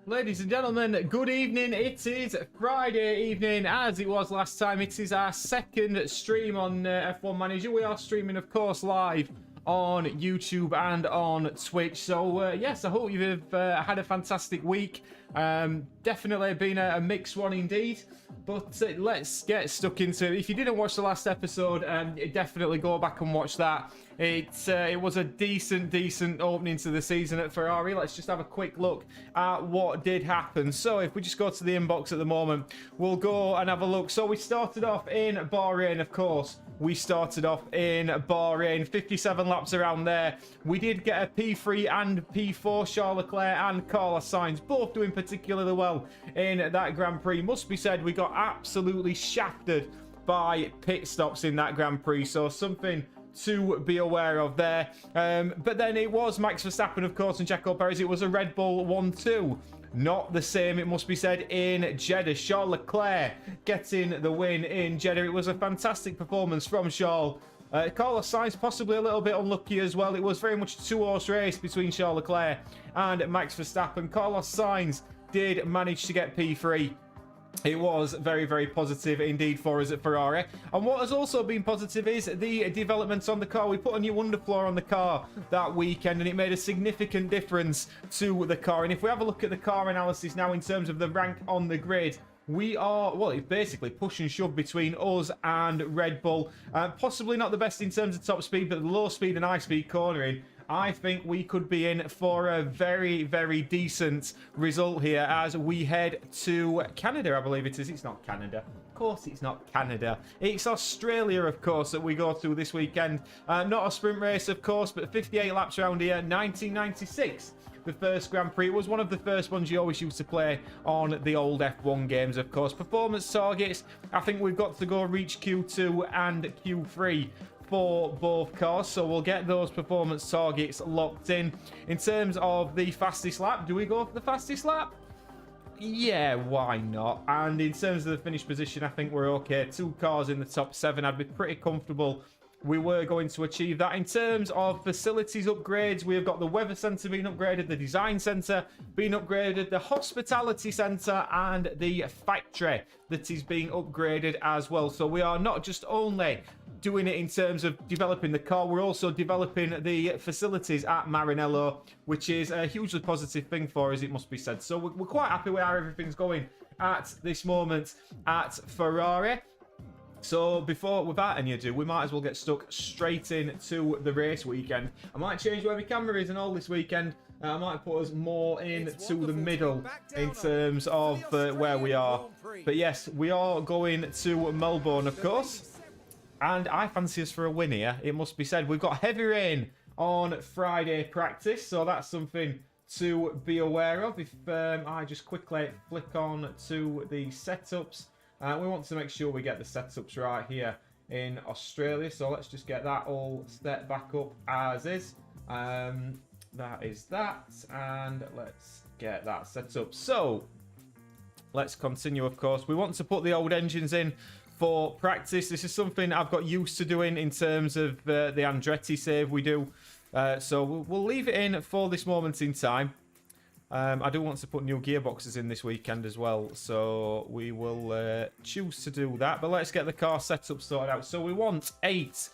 Ladies and gentlemen, good evening. It is Friday evening, as it was last time. It is our second stream on F1 Manager. We are streaming, of course, live on YouTube and on Twitch. So, yes, I hope you've had a fantastic week. Definitely been a mixed one indeed. But let's get stuck into it. If you didn't watch the last episode, definitely go back and watch that. It was a decent opening to the season at Ferrari. Let's just have a quick look at what did happen. So if we just go to the inbox at the moment, we'll go and have a look. So we started off in Bahrain, of course. We started off in Bahrain, 57 laps around there. We did get a P3 and P4, Charles Leclerc and Carlos Sainz, both doing particularly well in that Grand Prix. Must be said, we got absolutely shafted by pit stops in that Grand Prix, so something to be aware of there. But then it was Max Verstappen, of course, and Checo Perez. It was a Red Bull 1-2. Not the same, it must be said, in Jeddah. Charles Leclerc getting the win in Jeddah. It was a fantastic performance from Charles. Carlos Sainz possibly a little bit unlucky as well. It was very much a two-horse race between Charles Leclerc and Max Verstappen. Carlos Sainz did manage to get P3. It was very positive indeed for us at Ferrari. And what has also been positive is the developments on the car. We put a new underfloor on the car that weekend, and it made a significant difference to the car. And if we have a look at the car analysis now in terms of the rank on the grid, we are, well, it's basically push and shove between us and Red Bull. Possibly not the best in terms of top speed, but the low speed and high speed cornering, I think we could be in for a very decent result here as we head to Canada, I believe it is. It's not Canada. Of course it's not Canada. It's Australia, of course, that we go to this weekend. Not a sprint race, of course, but 58 laps around here, 1996. The first Grand Prix. It was one of the first ones you always used to play on the old F1 games, of course. Performance targets, I think we've got to go reach Q2 and Q3 for both cars, so we'll get those performance targets locked in. In terms of the fastest lap, do we go for the fastest lap? Yeah, why not? And in terms of the finish position, I think we're okay. 2 cars in the top 7. I'd be pretty comfortable we were going to achieve that. In terms of facilities upgrades, we have got the weather centre being upgraded, the design centre being upgraded, the hospitality centre, and the factory that is being upgraded as well. So we are not just only doing it in terms of developing the car, we're also developing the facilities at Maranello, which is a hugely positive thing for us, it must be said. So we're quite happy with how everything's going at this moment at Ferrari. So without any ado, we might as well get stuck straight into the race weekend. I might change where my camera is and all this weekend. I might put us more into the middle in terms of where we are. But yes, we are going to Melbourne, of course. And I fancy us for a win here, it must be said. We've got heavy rain on Friday practice, so that's something to be aware of. If I just quickly flick on to the setups. We want to make sure we get the setups right here in Australia. So let's just get that all set back up as is. That is that. And let's get that set up. So let's continue, of course. We want to put the old engines in for practice. This is something I've got used to doing in terms of the Andretti save we do. So we'll leave it in for this moment in time. I do want to put new gearboxes in this weekend as well, so we will choose to do that. But let's get the car setup sorted out. So we want 8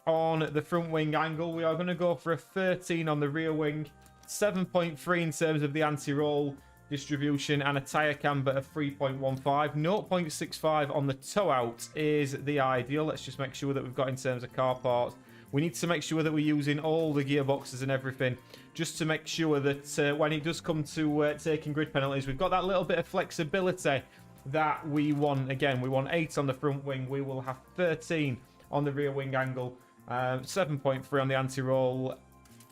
on the front wing angle. We are going to go for a 13 on the rear wing, 7.3 in terms of the anti-roll distribution, and a tyre camber of 3.15. 0.65 on the toe out is the ideal. Let's just make sure that we've got in terms of car parts. We need to make sure that we're using all the gearboxes and everything, just to make sure that when it does come to taking grid penalties, we've got that little bit of flexibility that we want. Again, we want 8 on the front wing. We will have 13 on the rear wing angle, 7.3 on the anti-roll,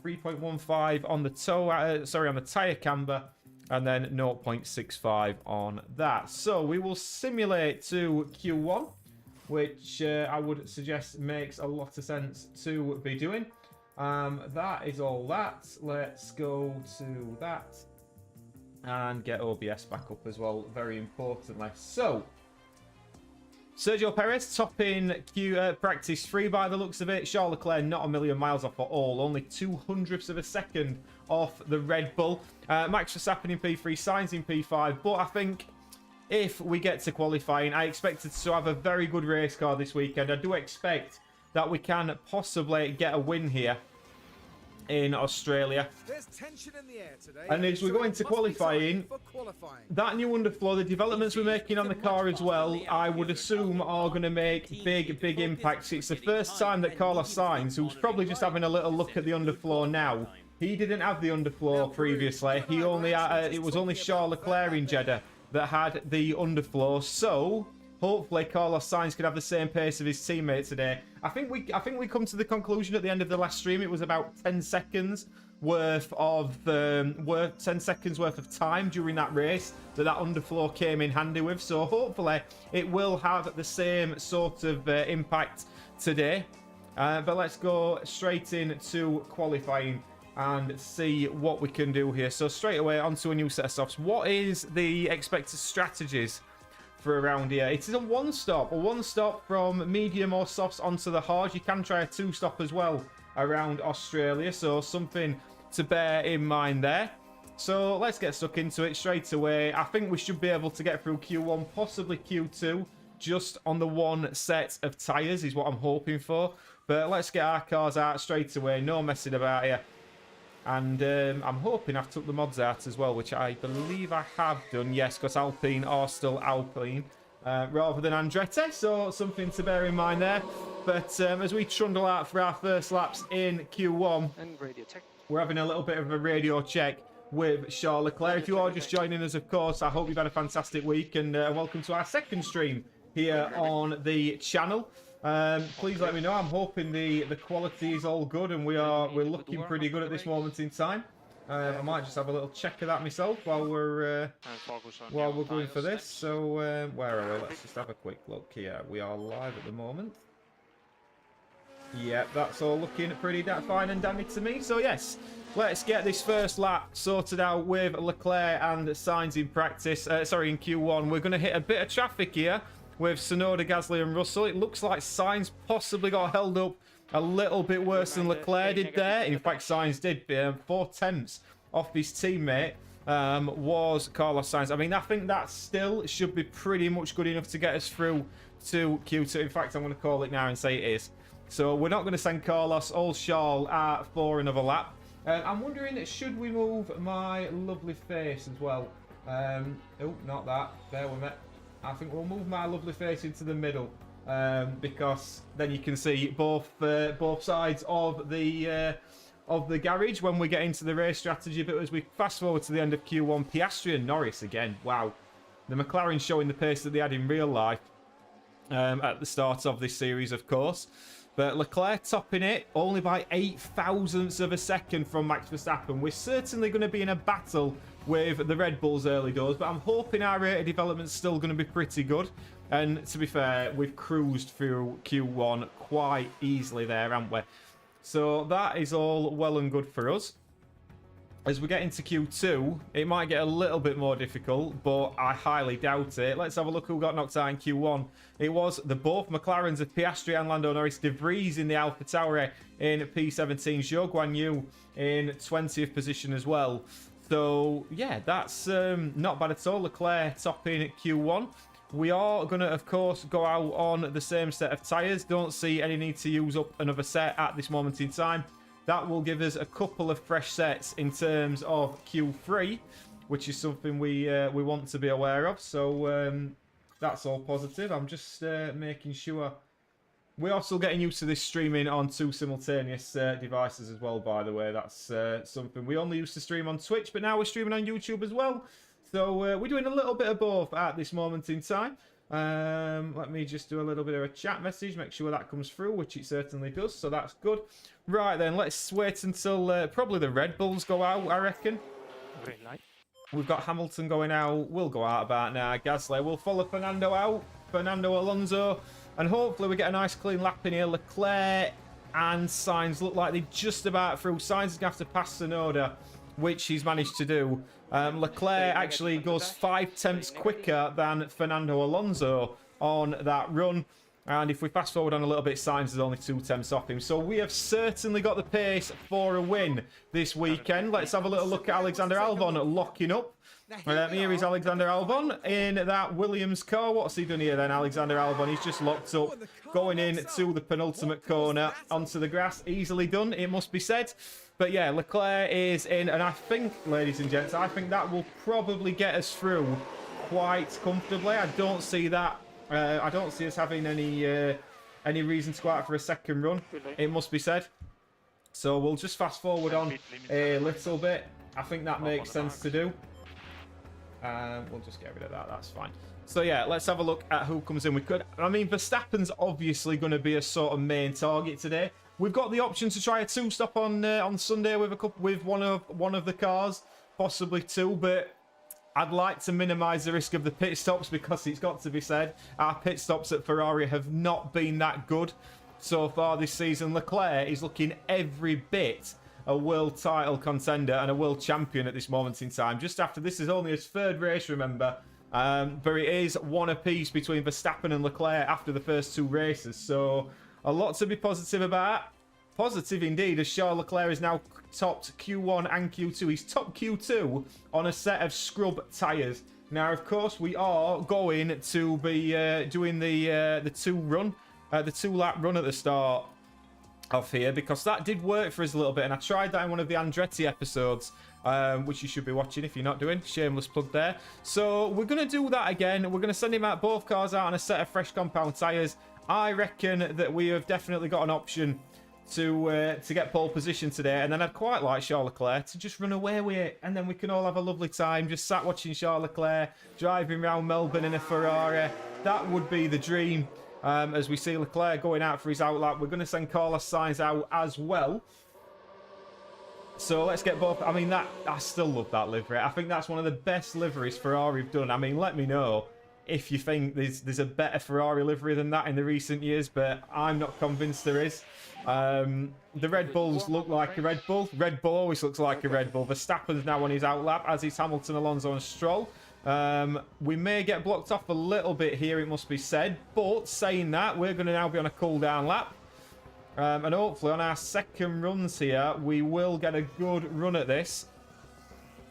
3.15 on the toe, on the tyre camber, and then 0.65 on that. So we will simulate to Q1, which I would suggest makes a lot of sense to be doing. That is all that. Let's go to that and get OBS back up as well, very importantly. So Sergio Perez topping practice 3 by the looks of it. Charles Leclerc not a million miles off at all. Only 0.02 of a second off the Red Bull. Max Verstappen in P3, Sainz in P5. But I think if we get to qualifying, I expected to have a very good race car this weekend. I do expect that we can possibly get a win here in Australia. There's tension in the air today, and as we go into qualifying, that new underfloor, the developments we're making on the car as well, I would assume are going to make big impacts. It's the first time that Carlos Sainz, who's probably just having a little look at the underfloor now, he didn't have the underfloor previously. He only it was only Charles Leclerc in Jeddah that had the underfloor. So hopefully Carlos Sainz can have the same pace of his teammate today. I think we come to the conclusion at the end of the last stream. It was about 10 seconds worth of 10 seconds worth of time during that race that underfloor came in handy with. So hopefully it will have the same sort of impact today. But let's go straight into qualifying and see what we can do here. So straight away onto a new set of softs. What is the expected strategies for around here? It is a one stop from medium or softs onto the hard. You can try a 2-stop as well around Australia, so something to bear in mind there. So let's get stuck into it straight away. I think we should be able to get through Q1, possibly Q2, just on the one set of tyres is what I'm hoping for. But let's get our cars out straight away, no messing about here. And I'm hoping I've took the mods out as well, which I believe I have done. Yes, because Alpine are still Alpine rather than Andretti. So something to bear in mind there. But as we trundle out for our first laps in Q1, and radio check. We're having a little bit of a radio check with Charles Leclerc. If you are just joining us, of course, I hope you've had a fantastic week. And welcome to our second stream here on the channel. Please let me know. I'm hoping the quality is all good and we're looking pretty good at this moment in time. I might just have a little check of that myself while we're going for this. So where are we? Let's just have a quick look here. We are live at the moment. Yep, that's all looking pretty fine and dandy to me. So yes, let's get this first lap sorted out with Leclerc and Sainz in practice. Sorry, in Q1. We're going to hit a bit of traffic here with Tsunoda, Gasly and Russell. It looks like Sainz possibly got held up a little bit worse than Leclerc did there. In fact, Sainz did 4/10 off his teammate was Carlos Sainz. I mean, I think that still should be pretty much good enough to get us through to Q2. In fact, I'm going to call it now and say it is. So we're not going to send Carlos or Charles out for another lap. I'm wondering, should we move my lovely face as well? Oh, not that. Bear with me. I think we'll move my lovely face into the middle because then you can see both sides of the garage when we get into the race strategy. But as we fast forward to the end of Q1, Piastri and Norris again. Wow, the McLaren showing the pace that they had in real life at the start of this series, of course. But Leclerc topping it only by 0.08 of a second from Max Verstappen. We're certainly going to be in a battle with the Red Bulls early doors, but I'm hoping our rate of development's still going to be pretty good. And to be fair, we've cruised through Q1 quite easily there, haven't we? So that is all well and good for us. As we get into Q2, it might get a little bit more difficult, but I highly doubt it. Let's have a look who got knocked out in Q1. It was the both McLarens of Piastri and Lando Norris. De Vries in the AlphaTauri in P17. Zhou Guan Yu in 20th position as well. So, yeah, that's not bad at all. Leclerc topping at Q1. We are going to, of course, go out on the same set of tyres. Don't see any need to use up another set at this moment in time. That will give us a couple of fresh sets in terms of Q3, which is something we want to be aware of. So that's all positive. I'm just making sure. We are still getting used to this streaming on 2 simultaneous devices as well, by the way. That's something we only used to stream on Twitch, but now we're streaming on YouTube as well. So we're doing a little bit of both at this moment in time. Let me just do a little bit of a chat message, make sure that comes through, which it certainly does, so that's good. Right then, let's wait until probably the Red Bulls go out, I reckon. Green light. We've got Hamilton going out, we'll go out about now. Gasly will follow Fernando out, Fernando Alonso, and hopefully we get a nice clean lap in here. Leclerc and Sainz look like they're just about through. Sainz is going to have to pass Tsunoda, which he's managed to do. Leclerc actually goes 0.5 quicker than Fernando Alonso on that run. And if we fast forward on a little bit, Sainz is only 2 tenths off him. So we have certainly got the pace for a win this weekend. Let's have a little look at Alexander Albon locking up. Here is Alexander Albon in that Williams car. What's he done here then, Alexander Albon? He's just locked up, going in to the penultimate corner onto the grass. Easily done, it must be said. But yeah, Leclerc is in, and I think, ladies and gents, I think that will probably get us through quite comfortably. I don't see that. I don't see us having any reason to go out for a second run, it must be said. So we'll just fast forward on a little bit. I think that makes sense to do. We'll just get rid of that. That's fine. So yeah, let's have a look at who comes in. Verstappen's obviously going to be a sort of main target today. We've got the option to try a two-stop on Sunday with one of the cars, possibly two, but I'd like to minimise the risk of the pit stops because it's got to be said, our pit stops at Ferrari have not been that good so far this season. Leclerc is looking every bit a world title contender and a world champion at this moment in time. Just after this is only his third race, remember, but it is one apiece between Verstappen and Leclerc after the first two races. So a lot to be positive about. Positive indeed, as Charles Leclerc is now topped Q1 and Q2. He's top Q2 on a set of scrub tyres. Now, of course, we are going to be doing the two-lap run at the start of here, because that did work for us a little bit, and I tried that in one of the Andretti episodes, which you should be watching if you're not doing. Shameless plug there. So we're going to do that again. We're going to send him out, both cars out on a set of fresh compound tyres. I reckon that we have definitely got an option to get pole position today, and then I'd quite like Charles Leclerc to just run away with it, and then we can all have a lovely time just sat watching Charles Leclerc driving around Melbourne in a Ferrari. That would be the dream. As we see Leclerc going out for his outlap, we're going to send Carlos Sainz out as well. So let's get both. I still love that livery. I think that's one of the best liveries Ferrari have done. Let me know if you think there's a better Ferrari livery than that in the recent years, but I'm not convinced there is. The Red Bulls look like a Red Bull. Red Bull always looks like a Red Bull. Verstappen's now on his outlap, as is Hamilton, Alonso and Stroll. We may get blocked off a little bit here, it must be said, but saying that, we're going to now be on a cool down lap. And hopefully on our second runs here, we will get a good run at this.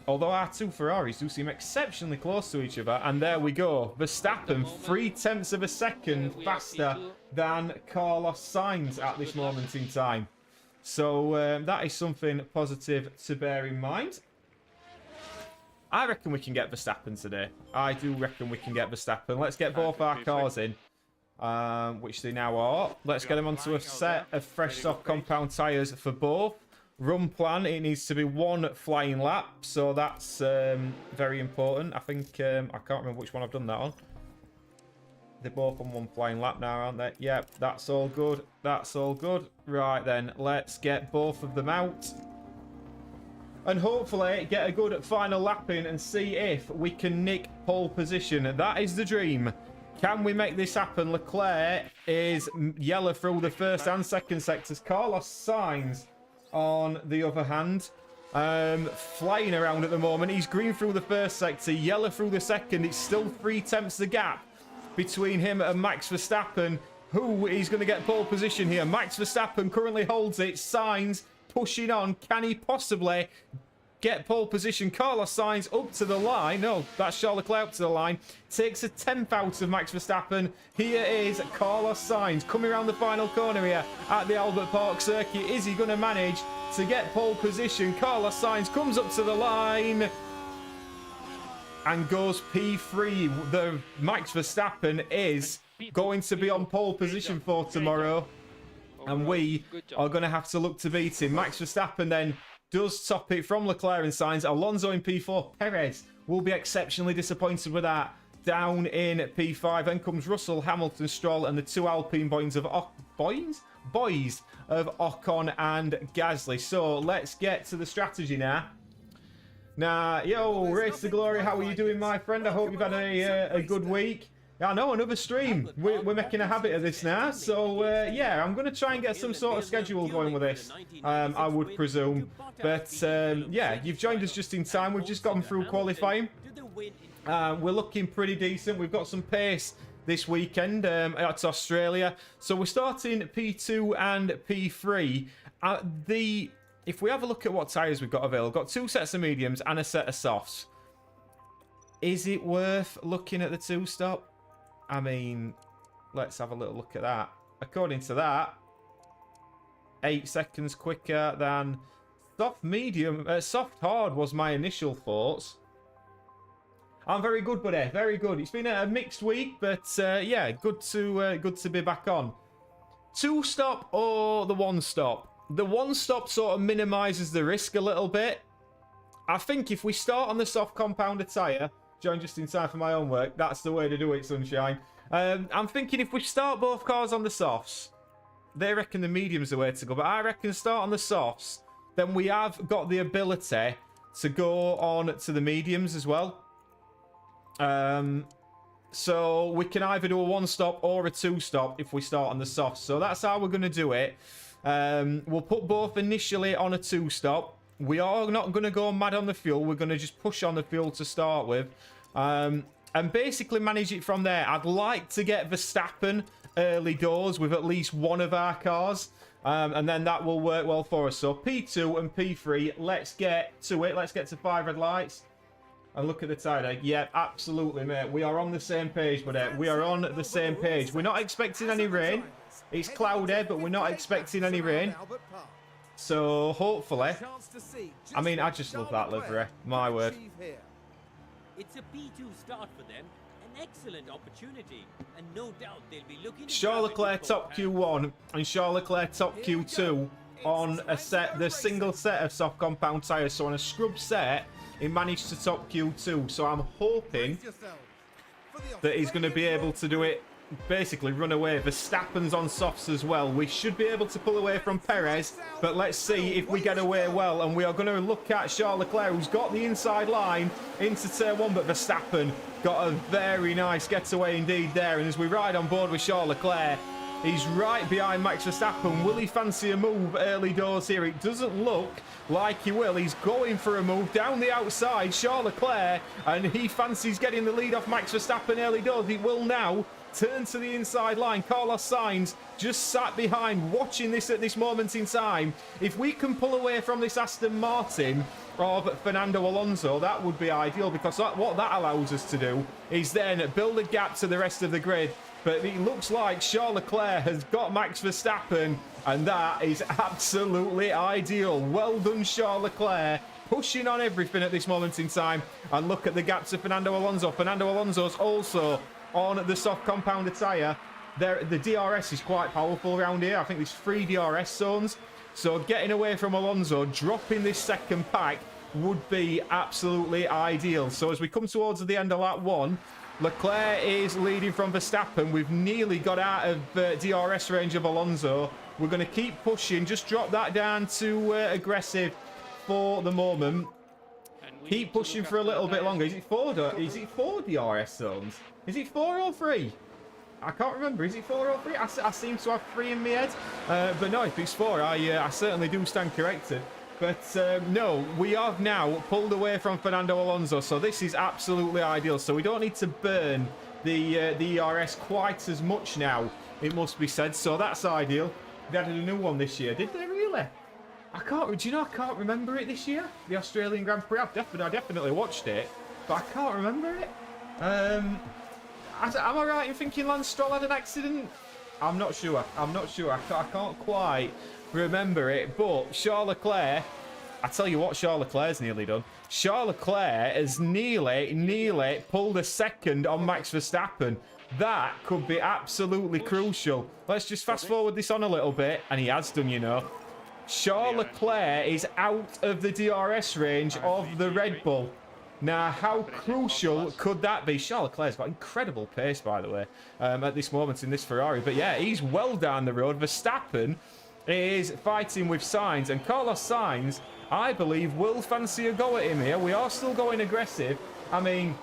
Although our two Ferraris do seem exceptionally close to each other. And there we go. Verstappen, 3 tenths of a second faster than Carlos Sainz at this moment in time. So that is something positive to bear in mind. I reckon we can get Verstappen today. I do reckon we can get Verstappen. Let's get both our cars in, which they now are. Let's get them onto a set of fresh soft compound tyres for both. Run plan, it needs to be 1 flying lap, so that's very important. I think, I can't remember which one I've done that on. They're both on 1 flying lap now, aren't they? Yep, that's all good. That's all good. Right then, let's get both of them out. And hopefully get a good final lap in and see if we can nick pole position. That is the dream. Can we make this happen? Leclerc is yellow through the first and second sectors. Carlos Sainz, on the other hand, flying around at the moment. He's green through the first sector, yellow through the second. It's still 3 tenths the gap between him and Max Verstappen, who is going to get pole position here. Max Verstappen currently holds it. Sainz pushing on. Can he possibly get pole position? Carlos Sainz up to the line. No, that's Charles Leclerc up to the line. Takes a 10th out of Max Verstappen. Here is Carlos Sainz coming around the final corner here at the Albert Park circuit. Is he going to manage to get pole position? Carlos Sainz comes up to the line and goes P3. The Max Verstappen is going to be on pole position for tomorrow, and we are going to have to look to beat him. Max Verstappen then does top it from Leclerc and Sainz. Alonso in P4. Perez will be exceptionally disappointed with that. Down in P5. Then comes Russell, Hamilton, Stroll, and the 2 Alpine boys of Ocon and Gasly. So let's get to the strategy now. Yo, Race to Glory, how are you doing, my friend? I hope you've had a good week. I know, another stream. We're making a habit of this now. So, yeah, I'm going to try and get some sort of schedule going with this, I would presume. But, yeah, you've joined us just in time. We've just gotten through qualifying. We're looking pretty decent. We've got some pace this weekend at Australia. So we're starting P2 and P3. If we have a look at what tyres we've got available, got 2 sets of mediums and a set of softs. Is it worth looking at the 2-stop? I mean, let's have a little look at that. According to that, 8 seconds quicker than soft medium. Soft hard was my initial thoughts. I'm very good, buddy. Very good. It's been a mixed week, but yeah, good to be back on. 2-stop or the 1-stop? The 1-stop sort of minimises the risk a little bit. I think if we start on the soft compounder tyre, join just in time for my own work, that's the way to do it, Sunshine. I'm thinking if we start both cars on the softs, they reckon the medium's the way to go, but I reckon start on the softs, then we have got the ability to go on to the mediums as well. So we can either do a 1-stop or a 2-stop if we start on the softs. So that's how we're going to do it. We'll put both initially on a 2-stop. We are not going to go mad on the fuel. We're going to just push on the fuel to start with. And basically manage it from there. I'd like to get Verstappen early doors with at least one of our cars. And then that will work well for us. So P2 and P3, let's get to it. Let's get to 5 red lights. And look at the tyre. Yeah, absolutely, mate. We are on the same page, but we are on the same page. We're not expecting any rain. It's cloudy, but we're not expecting any rain. So, hopefully... I mean, I just love that livery. My word. It's a P2 start for them. An excellent opportunity. And no doubt they'll be looking... Charles Leclerc top Q1 and Charles Leclerc top Q2 on the single set of soft compound tyres. So on a scrub set, he managed to top Q2. So I'm hoping that he's going to be able to do it, basically run away. Verstappen's on softs as well. We should be able to pull away from Perez, but let's see if we get away well. And we are going to look at Charles Leclerc, who's got the inside line into turn 1, but Verstappen got a very nice getaway indeed there. And as we ride on board with Charles Leclerc, he's right behind Max Verstappen. Will he fancy a move early doors here? It doesn't look like he will. He's going for a move down the outside, Charles Leclerc, and he fancies getting the lead off Max Verstappen early doors. He will now turn to the inside line. Carlos Sainz just sat behind watching this at this moment in time. If we can pull away from this Aston Martin of Fernando Alonso, that would be ideal, because what that allows us to do is then build a gap to the rest of the grid. But it looks like Charles Leclerc has got Max Verstappen, and that is absolutely ideal. Well done, Charles Leclerc, pushing on everything at this moment in time. And look at the gap to Fernando Alonso. Fernando Alonso's also on the soft compounder tyre. The DRS is quite powerful around here. I think there's 3 DRS zones. So getting away from Alonso, dropping this second pack would be absolutely ideal. So as we come towards the end of lap 1, Leclerc is leading from Verstappen. We've nearly got out of DRS range of Alonso. We're going to keep pushing. Just drop that down to aggressive for the moment. Keep pushing for a little bit longer. Is it 4 DRS zones? Is it 4 or 3? I can't remember. Is it 4 or 3? I seem to have 3 in my head. But no, if it's 4, I certainly do stand corrected. But no, we have now pulled away from Fernando Alonso. So this is absolutely ideal. So we don't need to burn the ERS quite as much now, it must be said. So that's ideal. They added a new one this year. Did they really? Do you know, I can't remember it this year. The Australian Grand Prix. I definitely watched it, but I can't remember it. Am I right in thinking Lance Stroll had an accident? I'm not sure. I can't quite remember it. But Charles Leclerc, I tell you what, Charles Leclerc's nearly done. Charles Leclerc has nearly pulled a second on Max Verstappen. That could be absolutely crucial. Let's just fast forward this on a little bit, and he has done, you know. Charles Leclerc is out of the DRS range of the Red Bull. Now, how crucial could that be? Charles Leclerc's got incredible pace, by the way, at this moment in this Ferrari. But yeah, he's well down the road. Verstappen is fighting with Sainz, and Carlos Sainz, I believe, will fancy a go at him here. We are still going aggressive. I mean,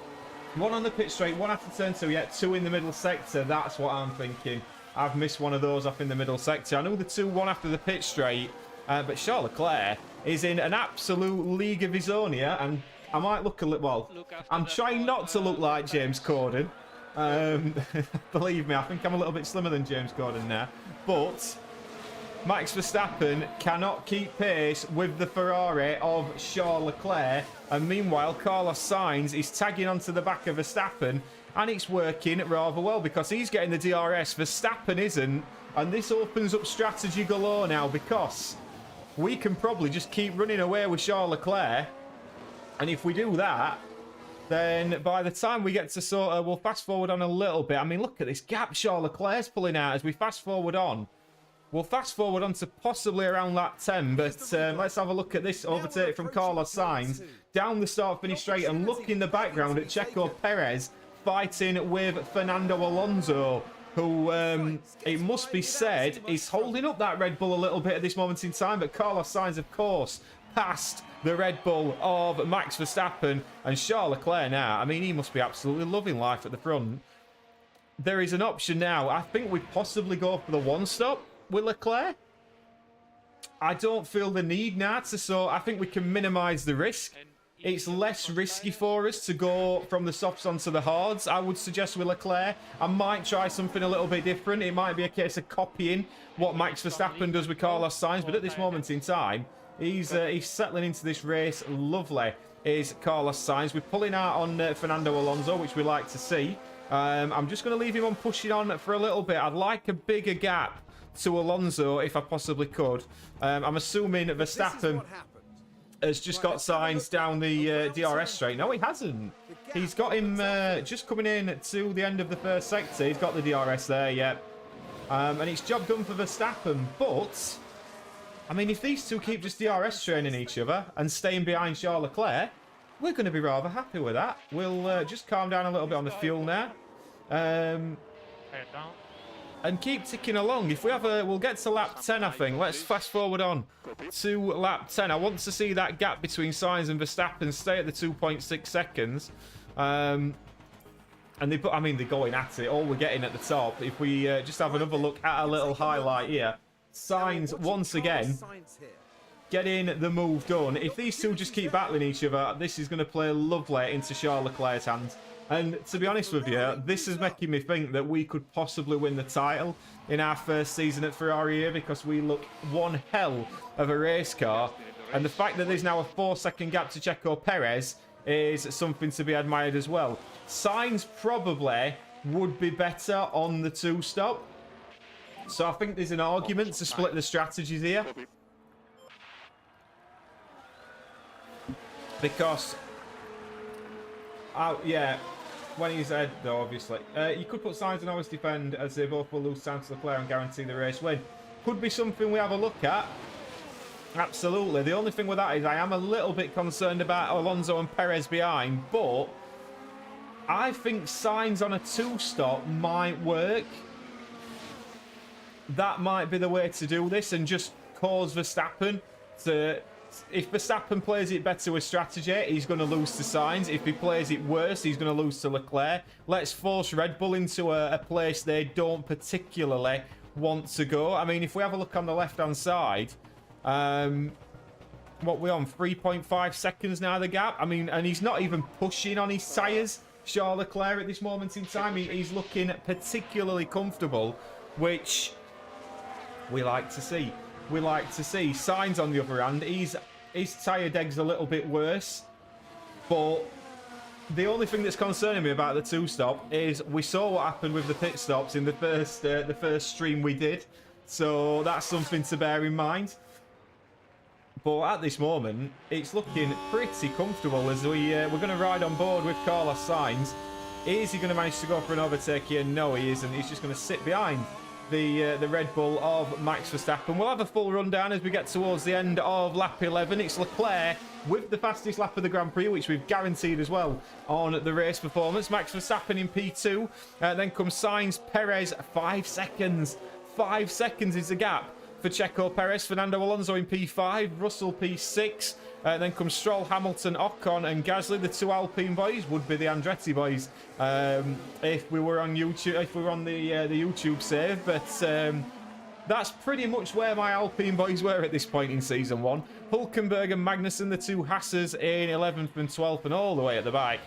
1 on the pit straight, 1 after turn 2, yet 2 in the middle sector. That's what I'm thinking. I've missed one of those off in the middle sector. I know the 2-1 after the pit straight, but Charles Leclerc is in an absolute league of his own here, and I might look a little... Well, I'm trying not to look like James Corden, Believe me, I think I'm a little bit slimmer than James Gordon now. But Max Verstappen cannot keep pace with the Ferrari of Charles Leclerc. And meanwhile, Carlos Sainz is tagging onto the back of Verstappen. And it's working rather well because he's getting the DRS. Verstappen isn't. And this opens up strategy galore now because we can probably just keep running away with Charles Leclerc. And if we do that, then by the time we get to sort of, we'll fast forward on a little bit. I mean, look at this gap Charles Leclerc's pulling out as we fast forward on. We'll fast forward on to possibly around lap 10, but let's have a look at this overtake from Carlos Sainz down the start-finish straight, and look in the background at Checo Perez fighting with Fernando Alonso, who, it must be said, is holding up that Red Bull a little bit at this moment in time, but Carlos Sainz, of course, passed the Red Bull of Max Verstappen and Charles Leclerc now. I mean, he must be absolutely loving life at the front. There is an option now. I think we possibly go for the one-stop with Leclerc. I don't feel the need now so I think we can minimise the risk. It's less risky for us to go from the softs onto the hards. I would suggest with Leclerc, I might try something a little bit different. It might be a case of copying what Max Verstappen does with Carlos Sainz, but at this moment in time, he's settling into this race. Lovely is Carlos Sainz. We're pulling out on Fernando Alonso, which we like to see. I'm just going to leave him on pushing on for a little bit. I'd like a bigger gap to Alonso if I possibly could. I'm assuming Verstappen has just got Sainz down the DRS straight. No, he hasn't. He's got him just coming in to the end of the first sector. He's got the DRS there, yeah. And it's job done for Verstappen. But, I mean, if these two keep just DRS training each other and staying behind Charles Leclerc, we're going to be rather happy with that. We'll just calm down a little bit on the fuel now. And keep ticking along. If we have we'll get to lap 10, I think. Let's fast forward on to lap 10. I want to see that gap between Sainz and Verstappen stay at the 2.6 seconds. And they're going at it. All we're getting at the top. If we just have another look at a little highlight here. Sainz, once again, getting the move done. If these two just keep battling each other, this is going to play lovely into Charles Leclerc's hands. And to be honest with you, this is making me think that we could possibly win the title in our first season at Ferrari here, because we look one hell of a race car. And the fact that there's now a 4-second gap to Checo Perez is something to be admired as well. Sainz probably would be better on the two-stop. So I think there's an argument to split the strategies here. Because, yeah, when he's ahead, though, obviously. You could put Sainz and always defend, as they both will lose time to Leclerc and guarantee the race win. Could be something we have a look at. Absolutely. The only thing with that is I am a little bit concerned about Alonso and Perez behind, but I think Sainz on a two-stop might work. That might be the way to do this and just cause Verstappen to... If Verstappen plays it better with strategy, he's going to lose to Sainz. If he plays it worse, he's going to lose to Leclerc. Let's force Red Bull into a place they don't particularly want to go. I mean, if we have a look on the left-hand side, what we're on, 3.5 seconds now, the gap. I mean, and he's not even pushing on his tyres, Charles Leclerc, at this moment in time. He's looking particularly comfortable, which we like to see. We like to see. Sainz, on the other hand, his tyre deg's a little bit worse. But the only thing that's concerning me about the two-stop is we saw what happened with the pit stops in the first stream we did. So that's something to bear in mind. But at this moment, it's looking pretty comfortable as we're going to ride on board with Carlos Sainz. Is he going to manage to go for an overtake here? No, he isn't. He's just going to sit behind the Red Bull of Max Verstappen. We'll have a full rundown as we get towards the end of lap 11. It's Leclerc with the fastest lap of the Grand Prix, which we've guaranteed as well on the race performance. Max Verstappen in P2. Then comes Sainz, Perez, 5 seconds. 5 seconds is the gap for Checo Perez. Fernando Alonso in P5, Russell P6. Then comes Stroll, Hamilton, Ocon and Gasly. The two Alpine boys would be the Andretti boys if we were on YouTube, if we were on the YouTube save. But that's pretty much where my Alpine boys were at this point in Season 1. Hulkenberg and Magnussen, the two Hassers in 11th and 12th and all the way at the back.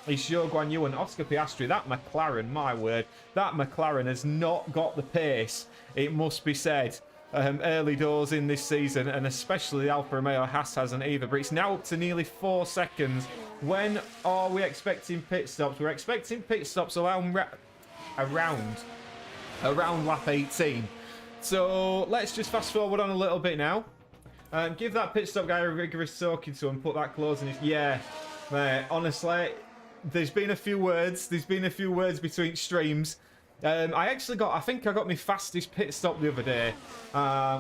is Zhou Guanyu and Oscar Piastri. That McLaren, my word, that McLaren has not got the pace, it must be said, early doors in this season, and especially the Alfa Romeo hasn't either. But it's now up to nearly 4 seconds. When are we expecting pit stops? We're expecting pit stops around lap 18. So let's just fast forward on a little bit now. Give that pit stop guy a rigorous talking to and put that clause in his... Yeah, mate, honestly, there's been a few words. There's been a few words between streams. I think I got my fastest pit stop the other day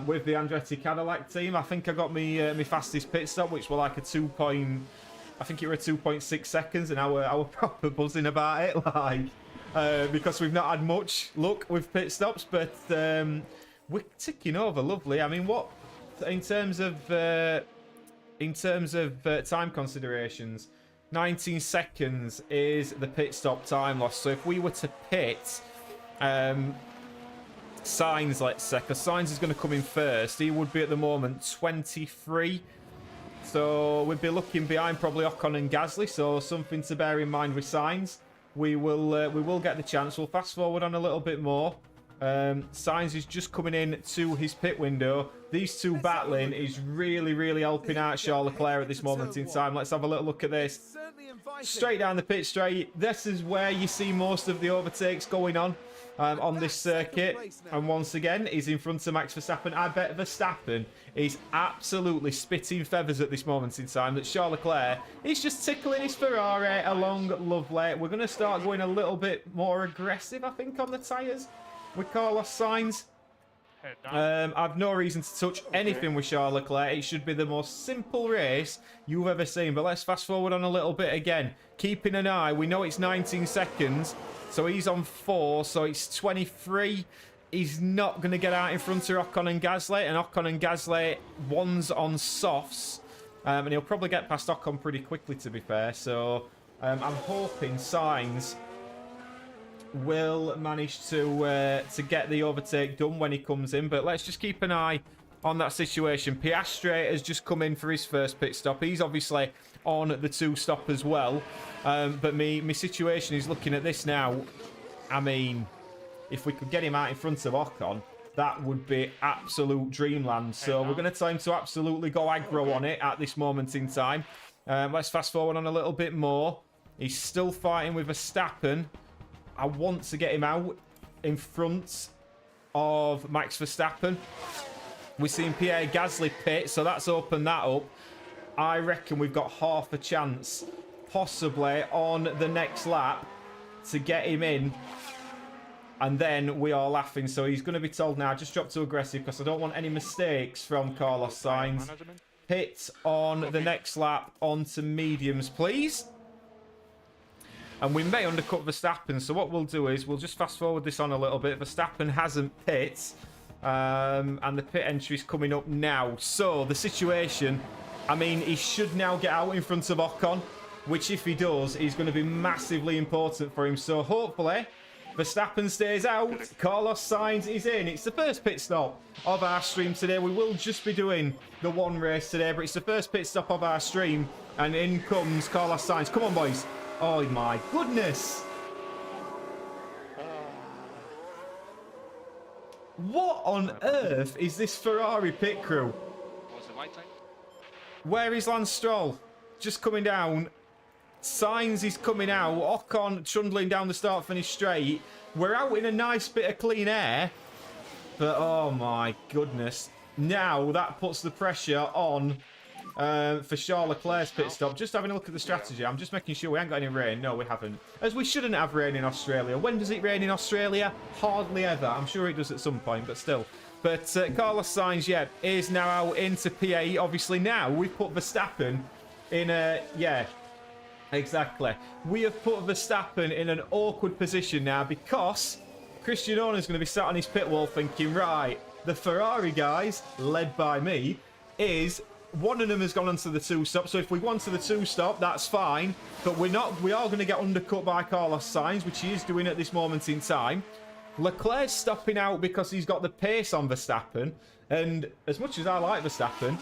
with the Andretti Cadillac team. I think I got my fastest pit stop, which were like a 2.6 seconds, and I were proper buzzing about it, like, because we've not had much luck with pit stops, but we're ticking over lovely. I mean, what in terms of time considerations, 19 seconds is the pit stop time loss. So if we were to pit Sainz, let's say, because Sainz is going to come in first, he would be at the moment 23. So we'd be looking behind probably Ocon and Gasly. So something to bear in mind with Sainz. We will get the chance. We'll fast forward on a little bit more. Sainz is just coming in to his pit window. These two battling is really, really helping out Charles Leclerc at this moment in time. Let's have a little look at this. Straight down the pit straight. This is where you see most of the overtakes going on this circuit. And once again, he's in front of Max Verstappen. I bet Verstappen is absolutely spitting feathers at this moment in time that Charles Leclerc is just tickling his Ferrari along lovely. We're going to start going a little bit more aggressive, I think, on the tyres with Carlos Sainz. I've no reason to touch anything with Charles Leclerc. It should be the most simple race you've ever seen. But let's fast forward on a little bit again. Keeping an eye. We know it's 19 seconds. So he's on 4. So it's 23. He's not going to get out in front of Ocon and Gasly. And Ocon and Gasly, one's on softs. And he'll probably get past Ocon pretty quickly, to be fair. So I'm hoping Sainz will manage to get the overtake done when he comes in. But let's just keep an eye on that situation. Piastri has just come in for his first pit stop. He's obviously on the 2 stop as well. But my situation is looking at this now. I mean, if we could get him out in front of Ocon, that would be absolute dreamland. So we're going to tell him to absolutely go aggro on it at this moment in time. Let's fast forward on a little bit more. He's still fighting with Verstappen. I want to get him out in front of Max Verstappen. We're seeing Pierre Gasly pit, so that's opened that up. I reckon we've got half a chance, possibly, on the next lap to get him in. And then we are laughing. So he's going to be told now, just drop to aggressive because I don't want any mistakes from Carlos Sainz. Pit on the next lap onto mediums, please. And we may undercut Verstappen. So what we'll do is we'll just fast forward this on a little bit. Verstappen hasn't pit. And the pit entry is coming up now. So the situation, I mean, he should now get out in front of Ocon, which if he does, is going to be massively important for him. So hopefully Verstappen stays out. Carlos Sainz is in. It's the first pit stop of our stream today. We will just be doing the one race today, but it's the first pit stop of our stream. And in comes Carlos Sainz. Come on, boys. Oh, my goodness. What on earth is this Ferrari pit crew? Where is Lance Stroll? Just coming down. Sainz is coming out. Ocon trundling down the start-finish straight. We're out in a nice bit of clean air. But, oh, my goodness. Now that puts the pressure on for Charles Leclerc's pit stop. Just having a look at the strategy. I'm just making sure we haven't got any rain. No, we haven't. As we shouldn't have rain in Australia. When does it rain in Australia? Hardly ever. I'm sure it does at some point, but still. But Carlos Sainz, yeah, is now out into P8. Obviously now we've put Verstappen in a... Yeah, exactly. We have put Verstappen in an awkward position now because Christian Horner's going to be sat on his pit wall thinking, right, the Ferrari guys, led by me, is... One of them has gone onto the 2 stop, so if we want to the 2 stop, that's fine. But we are going to get undercut by Carlos Sainz, which he is doing at this moment in time. Leclerc's stopping out because he's got the pace on Verstappen. And as much as I like Verstappen,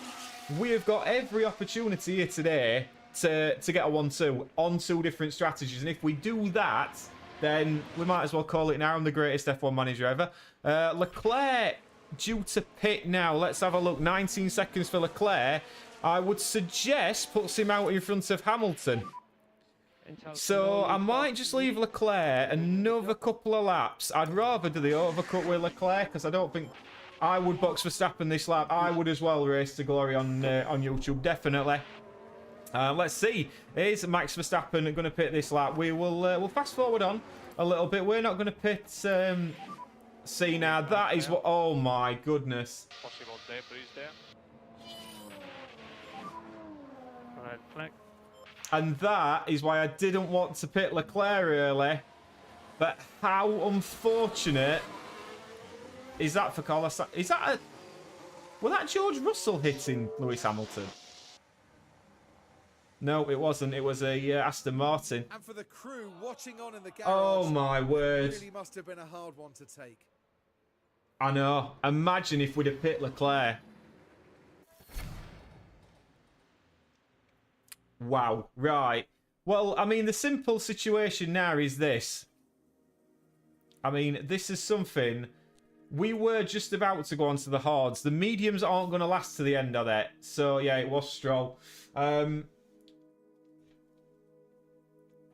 we have got every opportunity here today to get a 1-2 on 2 different strategies. And if we do that, then we might as well call it now. I'm the greatest F1 manager ever. Leclerc due to pit now. Let's have a look. 19 seconds for Leclerc. I would suggest puts him out in front of Hamilton. So I might just leave Leclerc another couple of laps. I'd rather do the overcut with Leclerc because I don't think I would box Verstappen this lap. I would as well race to glory on YouTube, definitely. Let's see. Is Max Verstappen going to pit this lap? We'll fast forward on a little bit. We're not going to pit. See now, that is what. Oh my goodness. Possible debris there. Red flag. And that is why I didn't want to pit Leclerc early. But how unfortunate is that for Carlos? Is that a... Was that George Russell hitting Lewis Hamilton? No, it wasn't. It was a Aston Martin. And for the crew watching on in the garage, oh my word. It really must have been a hard one to take. I know. Imagine if we'd have pit Leclerc. Wow. Right. Well, I mean, the simple situation now is this. I mean, this is something... We were just about to go on to the hards. The mediums aren't going to last to the end of that. So, yeah, it was Stroll.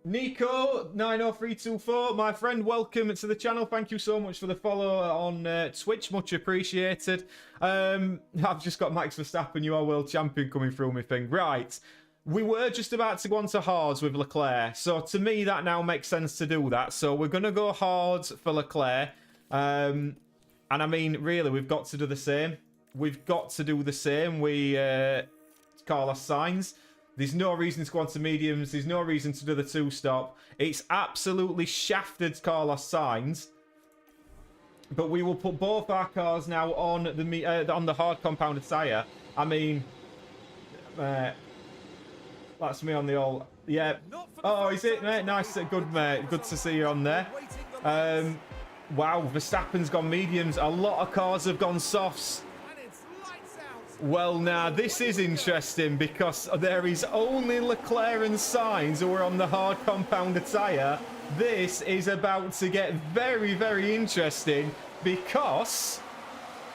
Nico 90324, my friend, welcome to the channel. Thank you so much for the follow on Twitch, much appreciated. I've just got Max Verstappen, you are world champion, coming through my thing. Right, we were just about to go on to hards with Leclerc, so to me that now makes sense to do that. So we're going to go hards for Leclerc, and I mean, really, we've got to do the same. We've got to do the same. Carlos Sainz. There's no reason to go on to mediums. There's no reason to do the 2-stop. It's absolutely shafted Carlos Sainz. But we will put both our cars now on the hard compounded tyre. I mean, that's me on the all. Yeah. Oh, is it, mate? Nice, good, mate. Good to see you on there. Wow, Verstappen's gone mediums. A lot of cars have gone softs. Well, now, this is interesting because there is only Leclerc and Sainz who are on the hard compounded tyre. This is about to get very, very interesting because,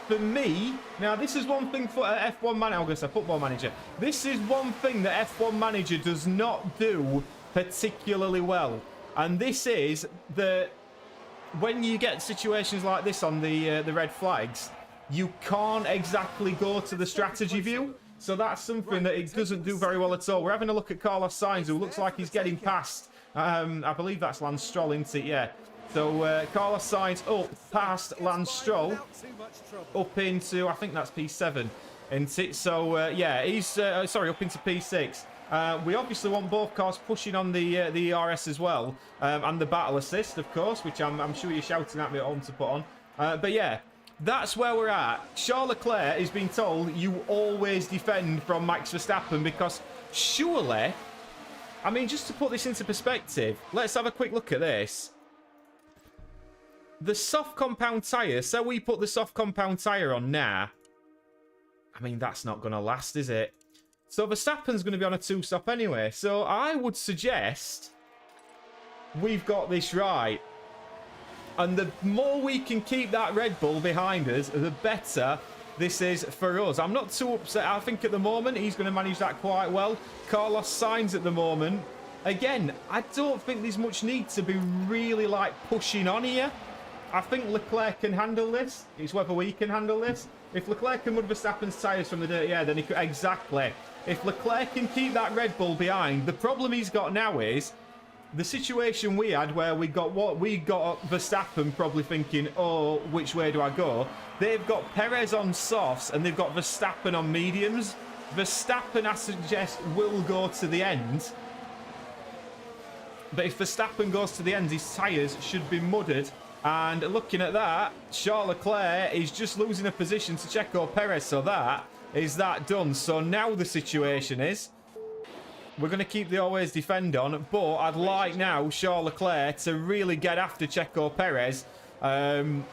for me, now this is one thing for F1 Manager, I'm going to say Football Manager. This is one thing that F1 Manager does not do particularly well. And this is that when you get situations like this on the red flags, you can't exactly go to the strategy view. So that's something that it doesn't do very well at all. We're having a look at Carlos Sainz, who looks like he's getting past. I believe that's Lance Stroll, isn't it? Yeah. So Carlos Sainz up past Lance Stroll, up into, I think that's P7, isn't it? So yeah, he's, sorry, up into P6. We obviously want both cars pushing on the ERS as well, and the battle assist, of course, which I'm sure you're shouting at me at home to put on. But yeah, that's where we're at. Charles Leclerc is being told you always defend from Max Verstappen because surely, I mean, just to put this into perspective, let's have a quick look at this. The soft compound tyre, so we put the soft compound tyre on now. I mean, that's not going to last, is it? So Verstappen's going to be on a 2-stop anyway. So I would suggest we've got this right. And the more we can keep that Red Bull behind us, the better this is for us. I'm not too upset. I think at the moment he's going to manage that quite well. Carlos Sainz at the moment. Again, I don't think there's much need to be really like pushing on here. I think Leclerc can handle this. It's whether we can handle this. If Leclerc can mud Verstappen's tyres from the dirt, yeah, then he could. Exactly. If Leclerc can keep that Red Bull behind, the problem he's got now is the situation we had where we got Verstappen probably thinking, oh, which way do I go? They've got Perez on softs and they've got Verstappen on mediums. Verstappen, I suggest, will go to the end. But if Verstappen goes to the end, his tyres should be mudded. And looking at that, Charles Leclerc is just losing a position to Checo Perez. So that is that done. So now the situation is, we're going to keep the always defend on, but I'd like now Charles Leclerc to really get after Checo Perez and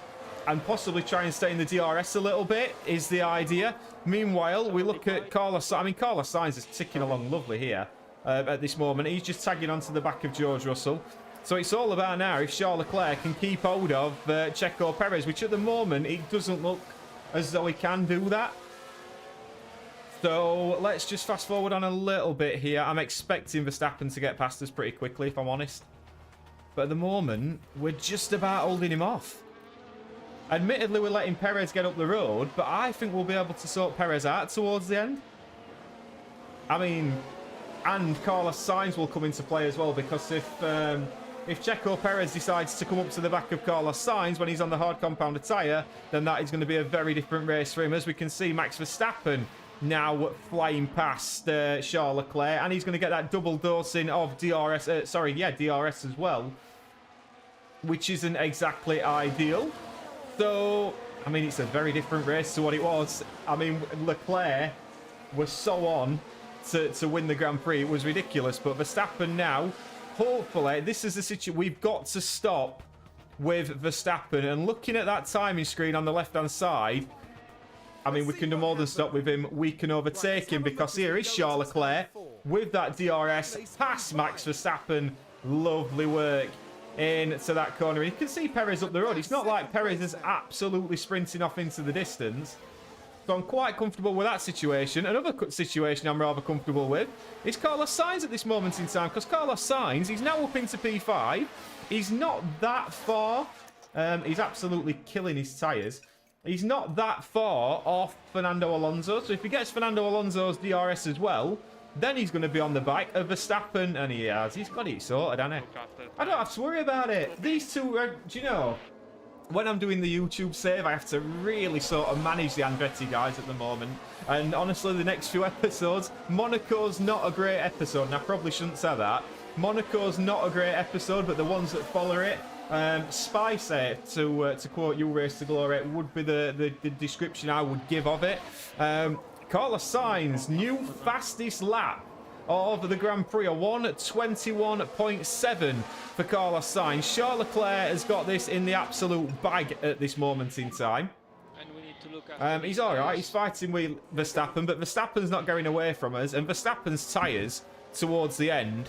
possibly try and stay in the DRS a little bit is the idea. Meanwhile, we look at Carlos. I mean, Carlos Sainz is ticking along lovely here. at this moment. He's just tagging onto the back of George Russell. So it's all about now if Charles Leclerc can keep hold of Checo Perez, which at the moment it doesn't look as though he can do that. So let's just fast forward on a little bit here. I'm expecting Verstappen to get past us pretty quickly, if I'm honest. But at the moment, we're just about holding him off. Admittedly, we're letting Perez get up the road, but I think we'll be able to sort Perez out towards the end. I mean, and Carlos Sainz will come into play as well, because if Checo Perez decides to come up to the back of Carlos Sainz when he's on the hard compounded tyre, then that is going to be a very different race for him. As we can see, Max Verstappen now flying past Charles Leclerc, and he's going to get that double dosing of DRS, DRS as well, which isn't exactly ideal. So, I mean, it's a very different race to what it was. I mean, Leclerc was so on to win the Grand Prix. It was ridiculous. But Verstappen now, hopefully, this is the situation. We've got to stop with Verstappen. And looking at that timing screen on the left-hand side, I mean, we can do more than stop with him. We can overtake him, because here is Charles Leclerc with that DRS past Max Verstappen. Lovely work into that corner. And you can see Perez up the road. It's not like Perez is absolutely sprinting off into the distance. So I'm quite comfortable with that situation. Another situation I'm rather comfortable with is Carlos Sainz at this moment in time, because Carlos Sainz, he's now up into P5. He's not that far. He's absolutely killing his tyres. He's not that far off Fernando Alonso. So if he gets Fernando Alonso's DRS as well, then he's going to be on the back of Verstappen, and he has. He's got it sorted, hasn't he? I don't have to worry about it. These two are, do you know, when I'm doing the YouTube save, I have to really sort of manage the Andretti guys at the moment. And honestly, the next few episodes, Monaco's not a great episode, and I probably shouldn't say that. Monaco's not a great episode, but the ones that follow it, Spicy, to quote you, Race to Glory, would be the description I would give of it. Carlos Sainz, new fastest lap of the Grand Prix, a 1:21.7 for Carlos Sainz. Charles Leclerc has got this in the absolute bag at this moment in time. He's all right. He's fighting with Verstappen, but Verstappen's not going away from us. And Verstappen's tyres towards the end,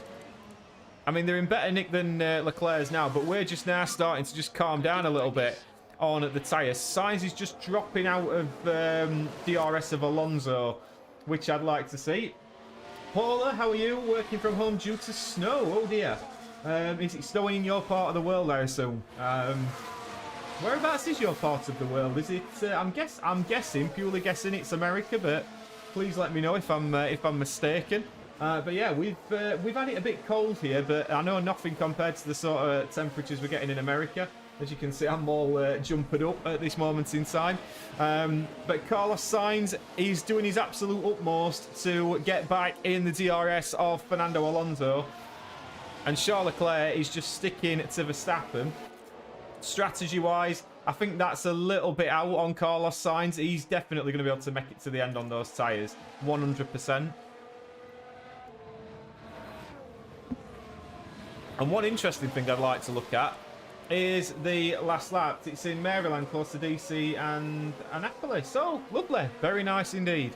I mean, they're in better nick than Leclerc's now, but we're just now starting to just calm down a little bit on the tyres. Sainz is just dropping out of DRS of Alonso, which I'd like to see. Paula, how are you? Working from home due to snow. Oh dear. Is it snowing in your part of the world, I assume? Whereabouts is your part of the world? Is it? I'm guessing, purely guessing, it's America, but please let me know if I'm mistaken. But yeah, we've had it a bit cold here, but I know nothing compared to the sort of temperatures we're getting in America. As you can see, I'm all jumped up at this moment in time. But Carlos Sainz, he's doing his absolute utmost to get back in the DRS of Fernando Alonso. And Charles Leclerc is just sticking to Verstappen. Strategy-wise, I think that's a little bit out on Carlos Sainz. He's definitely going to be able to make it to the end on those tyres. 100%. And one interesting thing I'd like to look at is the last lap. It's in Maryland, close to DC and Annapolis. Oh, lovely. Very nice indeed.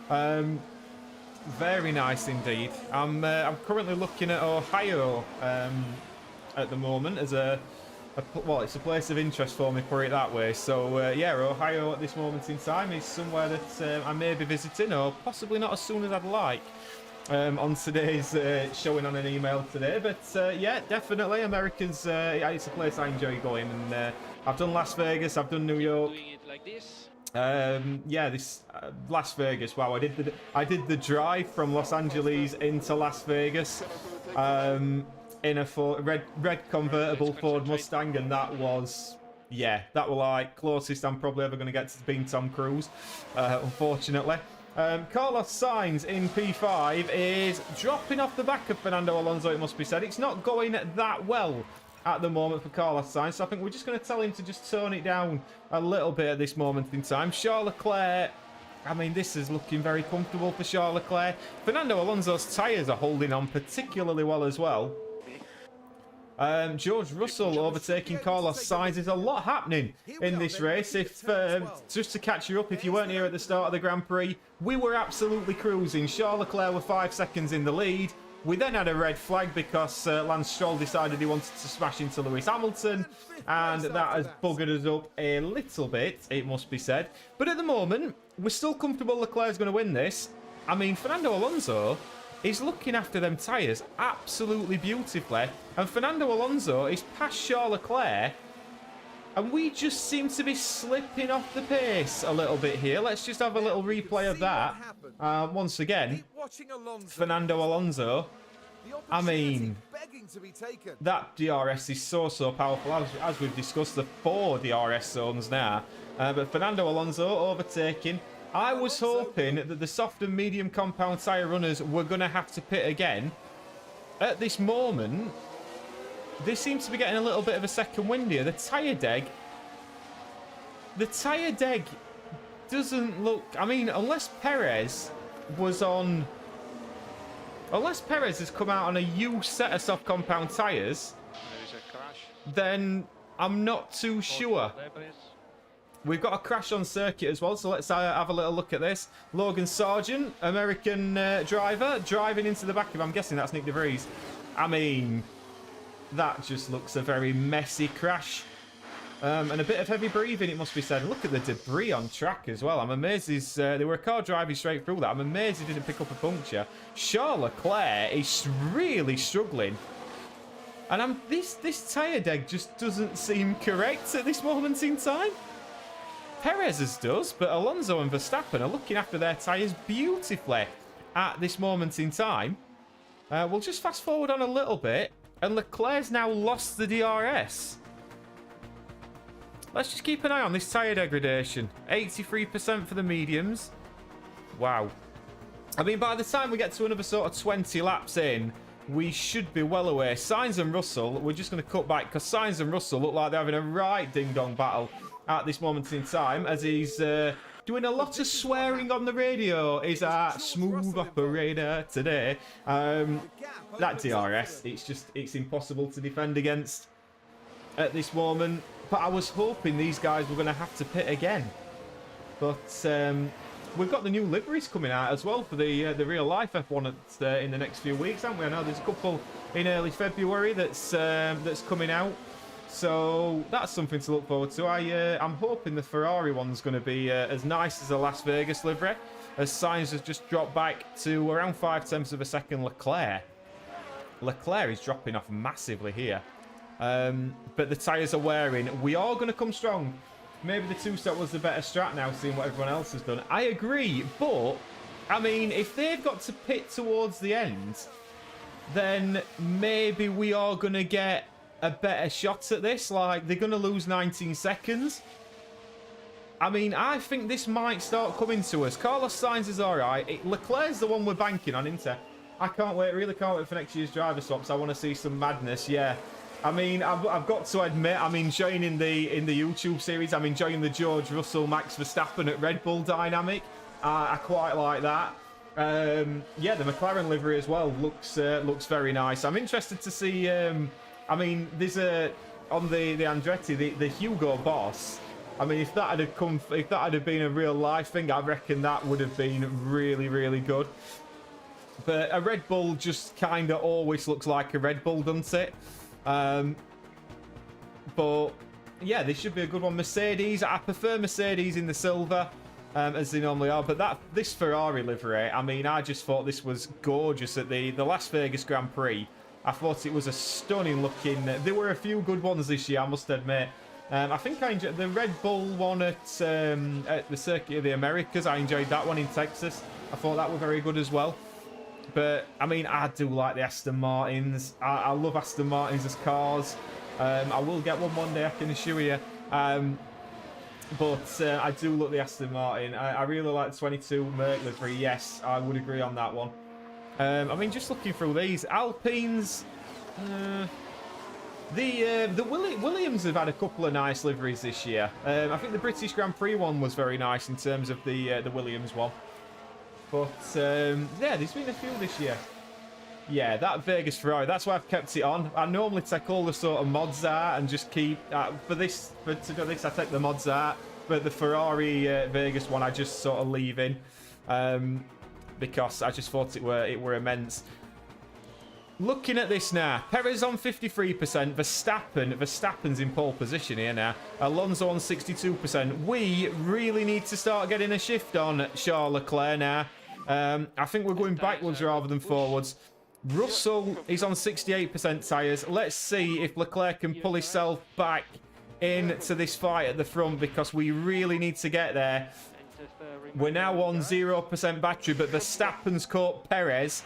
Very nice indeed. I'm currently looking at Ohio at the moment as well, it's a place of interest for me, put it that way. So yeah, Ohio at this moment in time is somewhere that I may be visiting, or possibly not as soon as I'd like. On today's showing on an email today, but yeah, definitely America's it's a place I enjoy going, and I've done Las Vegas, I've done New York. Doing it like this. Yeah, this Las Vegas. Wow, I did the drive from Los Angeles into Las Vegas in a red convertible Ford Mustang, and that was, yeah, that was like closest I'm probably ever going to get to being Tom Cruise, unfortunately. Carlos Sainz in P5 is dropping off the back of Fernando Alonso, it must be said. It's not going that well at the moment for Carlos Sainz, so I think we're just going to tell him to just tone it down a little bit at this moment in time. Charles Leclerc, I mean, this is looking very comfortable for Charles Leclerc. Fernando Alonso's tyres are holding on particularly well as well. George Russell overtaking Carlos Sainz. There's a lot happening in this race. If just to catch you up, if you weren't here at the start of the Grand Prix, we were absolutely cruising. Charles Leclerc were 5 seconds in the lead. We then had a red flag because Lance Stroll decided he wanted to smash into Lewis Hamilton, and that has buggered us up a little bit, it must be said. But at the moment, we're still comfortable Leclerc's going to win this. I mean, Fernando Alonso is looking after them tyres absolutely beautifully, and Fernando Alonso is past Charles Leclerc, and we just seem to be slipping off the pace a little bit here. Let's just have a little replay of that. Once again, Fernando Alonso. I mean, that DRS is so powerful, as we've discussed, the 4 DRS zones now. But Fernando Alonso overtaking. I was hoping that the soft and medium compound tyre runners were going to have to pit again. At this moment, they seem to be getting a little bit of a second wind here. The tyre deg doesn't look... I mean, unless Perez has come out on a used set of soft compound tyres, There is a crash. then I'm not too sure. There, please. We've got a crash on circuit as well, so let's have a little look at this. Logan Sargent, American driver, driving into the back of... I'm guessing that's Nick De Vries. I mean, that just looks a very messy crash. And a bit of heavy breathing, it must be said. Look at the debris on track as well. I'm amazed they were a car driving straight through that. I'm amazed he didn't pick up a puncture. Charles Leclerc is really struggling. And this tyre deg just doesn't seem correct at this moment in time. Perez's does, but Alonso and Verstappen are looking after their tyres beautifully at this moment in time. We'll just fast forward on a little bit, and Leclerc's now lost the DRS. Let's just keep an eye on this tyre degradation. 83% for the mediums. Wow. I mean, by the time we get to another sort of 20 laps in, we should be well away. Sainz and Russell, we're just going to cut back because Sainz and Russell look like they're having a right ding-dong battle at this moment in time, as he's doing a lot of swearing on the radio. Is our smooth operator today. That DRS, it's impossible to defend against at this moment. But I was hoping these guys were going to have to pit again. But we've got the new liveries coming out as well for the real life F1 in the next few weeks, haven't we? I know there's a couple in early February that's coming out. So that's something to look forward to. I'm hoping the Ferrari one's going to be as nice as the Las Vegas livery, as Sainz has just dropped back to around 0.5 of a second Leclerc. Leclerc is dropping off massively here. But the tyres are wearing. We are going to come strong. Maybe the two-step was the better strat now, seeing what everyone else has done. I agree, but, I mean, if they've got to pit towards the end, then maybe we are going to get a better shot at this. Like, they're going to lose 19 seconds. I mean, I think this might start coming to us. Carlos Sainz is all right. Leclerc's the one we're banking on, isn't it? I can't wait, really can't wait for next year's driver swaps. I want to see some madness, yeah. I mean, I've got to admit, I'm enjoying in the YouTube series, I'm enjoying the George Russell, Max Verstappen at Red Bull dynamic. I quite like that. Yeah, the McLaren livery as well looks very nice. I'm interested to see. I mean, there's on the Andretti, the Hugo Boss. I mean, if that had been a real life thing, I reckon that would have been really, really good. But a Red Bull just kind of always looks like a Red Bull, doesn't it? But yeah, this should be a good one. Mercedes, I prefer Mercedes in the silver, as they normally are. But this Ferrari livery, I mean, I just thought this was gorgeous at the Las Vegas Grand Prix. I thought it was a stunning looking. There were a few good ones this year, I must admit. I think I enjoyed the Red Bull one at the Circuit of the Americas. I enjoyed that one in Texas. I thought that were very good as well. But, I mean, I do like the Aston Martins. I love Aston Martins as cars. I will get one day, I can assure you. But I do love the Aston Martin. I really like the 22 Merc livery. Yes, I would agree on that one. I mean, just looking through these. Alpines... The Williams have had a couple of nice liveries this year. I think the British Grand Prix one was very nice in terms of the Williams one. But, yeah, there's been a few this year. Yeah, that Vegas Ferrari, that's why I've kept it on. I normally take all the sort of mods out and just keep... to do this, I take the mods out. But the Ferrari Vegas one, I just sort of leave in. Because I just thought it were immense. looking at this now, Perez on 53%, Verstappen's in pole position here now, Alonso on 62%. We really need to start getting a shift on Charles Leclerc now. I think we're going backwards rather than forwards. Russell is on 68% tyres. Let's see if Leclerc can pull himself back into this fight at the front, because we really need to get there. We're now on 0% battery, but Verstappen's caught Perez.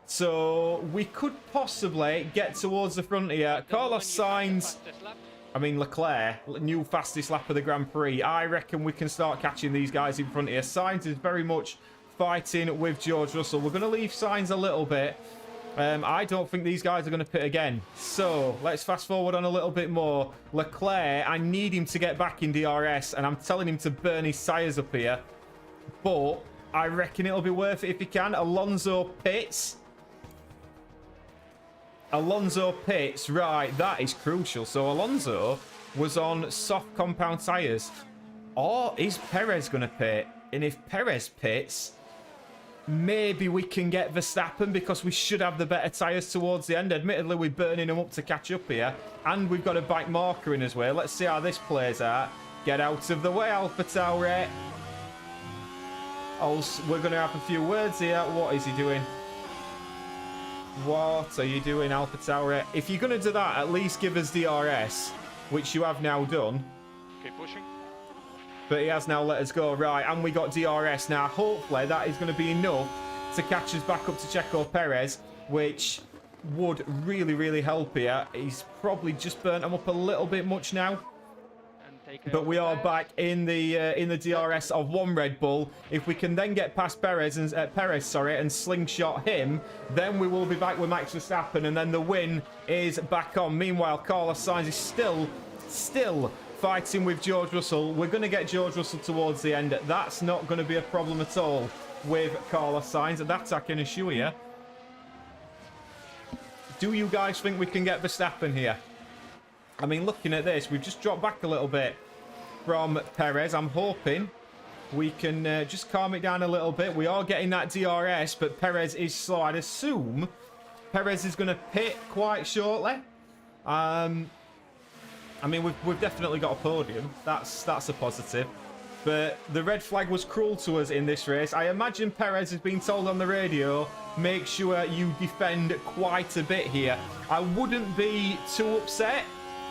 So we could possibly get towards the front here. Carlos Sainz, Leclerc, new fastest lap of the Grand Prix. I reckon we can start catching these guys in front here. Sainz is very much fighting with George Russell. We're going to leave Sainz a little bit. I don't think these guys are going to pit again. So let's fast forward on a little bit more. Leclerc, I need him to get back in DRS, and I'm telling him to burn his tyres up here. But I reckon it'll be worth it if he can. Alonso pits. Right, that is crucial. So Alonso was on soft compound tyres. Or is Perez going to pit? And if Perez pits, maybe we can get Verstappen, because we should have the better tyres towards the end. Admittedly, we're burning them up to catch up here. And we've got a bike marker in as well. Let's see how this plays out. Get out of the way, AlphaTauri. Also, we're going to have a few words here. What is he doing? What are you doing, AlphaTauri? If you're going to do that, at least give us DRS, which you have now done. Keep pushing. But he has now let us go. Right, and we got DRS now. Hopefully that is going to be enough to catch us back up to Checo Perez, which would really, really help here. He's probably just burnt him up a little bit much now. But we are back in the DRS of one Red Bull. If we can then get past Perez and slingshot him, then we will be back with Max Verstappen, and then the win is back on. Meanwhile, Carlos Sainz is still fighting with George Russell. We're going to get George Russell towards the end. That's not going to be a problem at all with Carlos Sainz. That I can assure you. Do you guys think we can get Verstappen here? Looking at this, we've just dropped back a little bit from Perez. I'm hoping we can just calm it down a little bit. We are getting that DRS, but Perez is slow. I'd assume Perez is going to pit quite shortly. We've definitely got a podium. That's a positive. But the red flag was cruel to us in this race. I imagine Perez has been told on the radio, make sure you defend quite a bit here. I wouldn't be too upset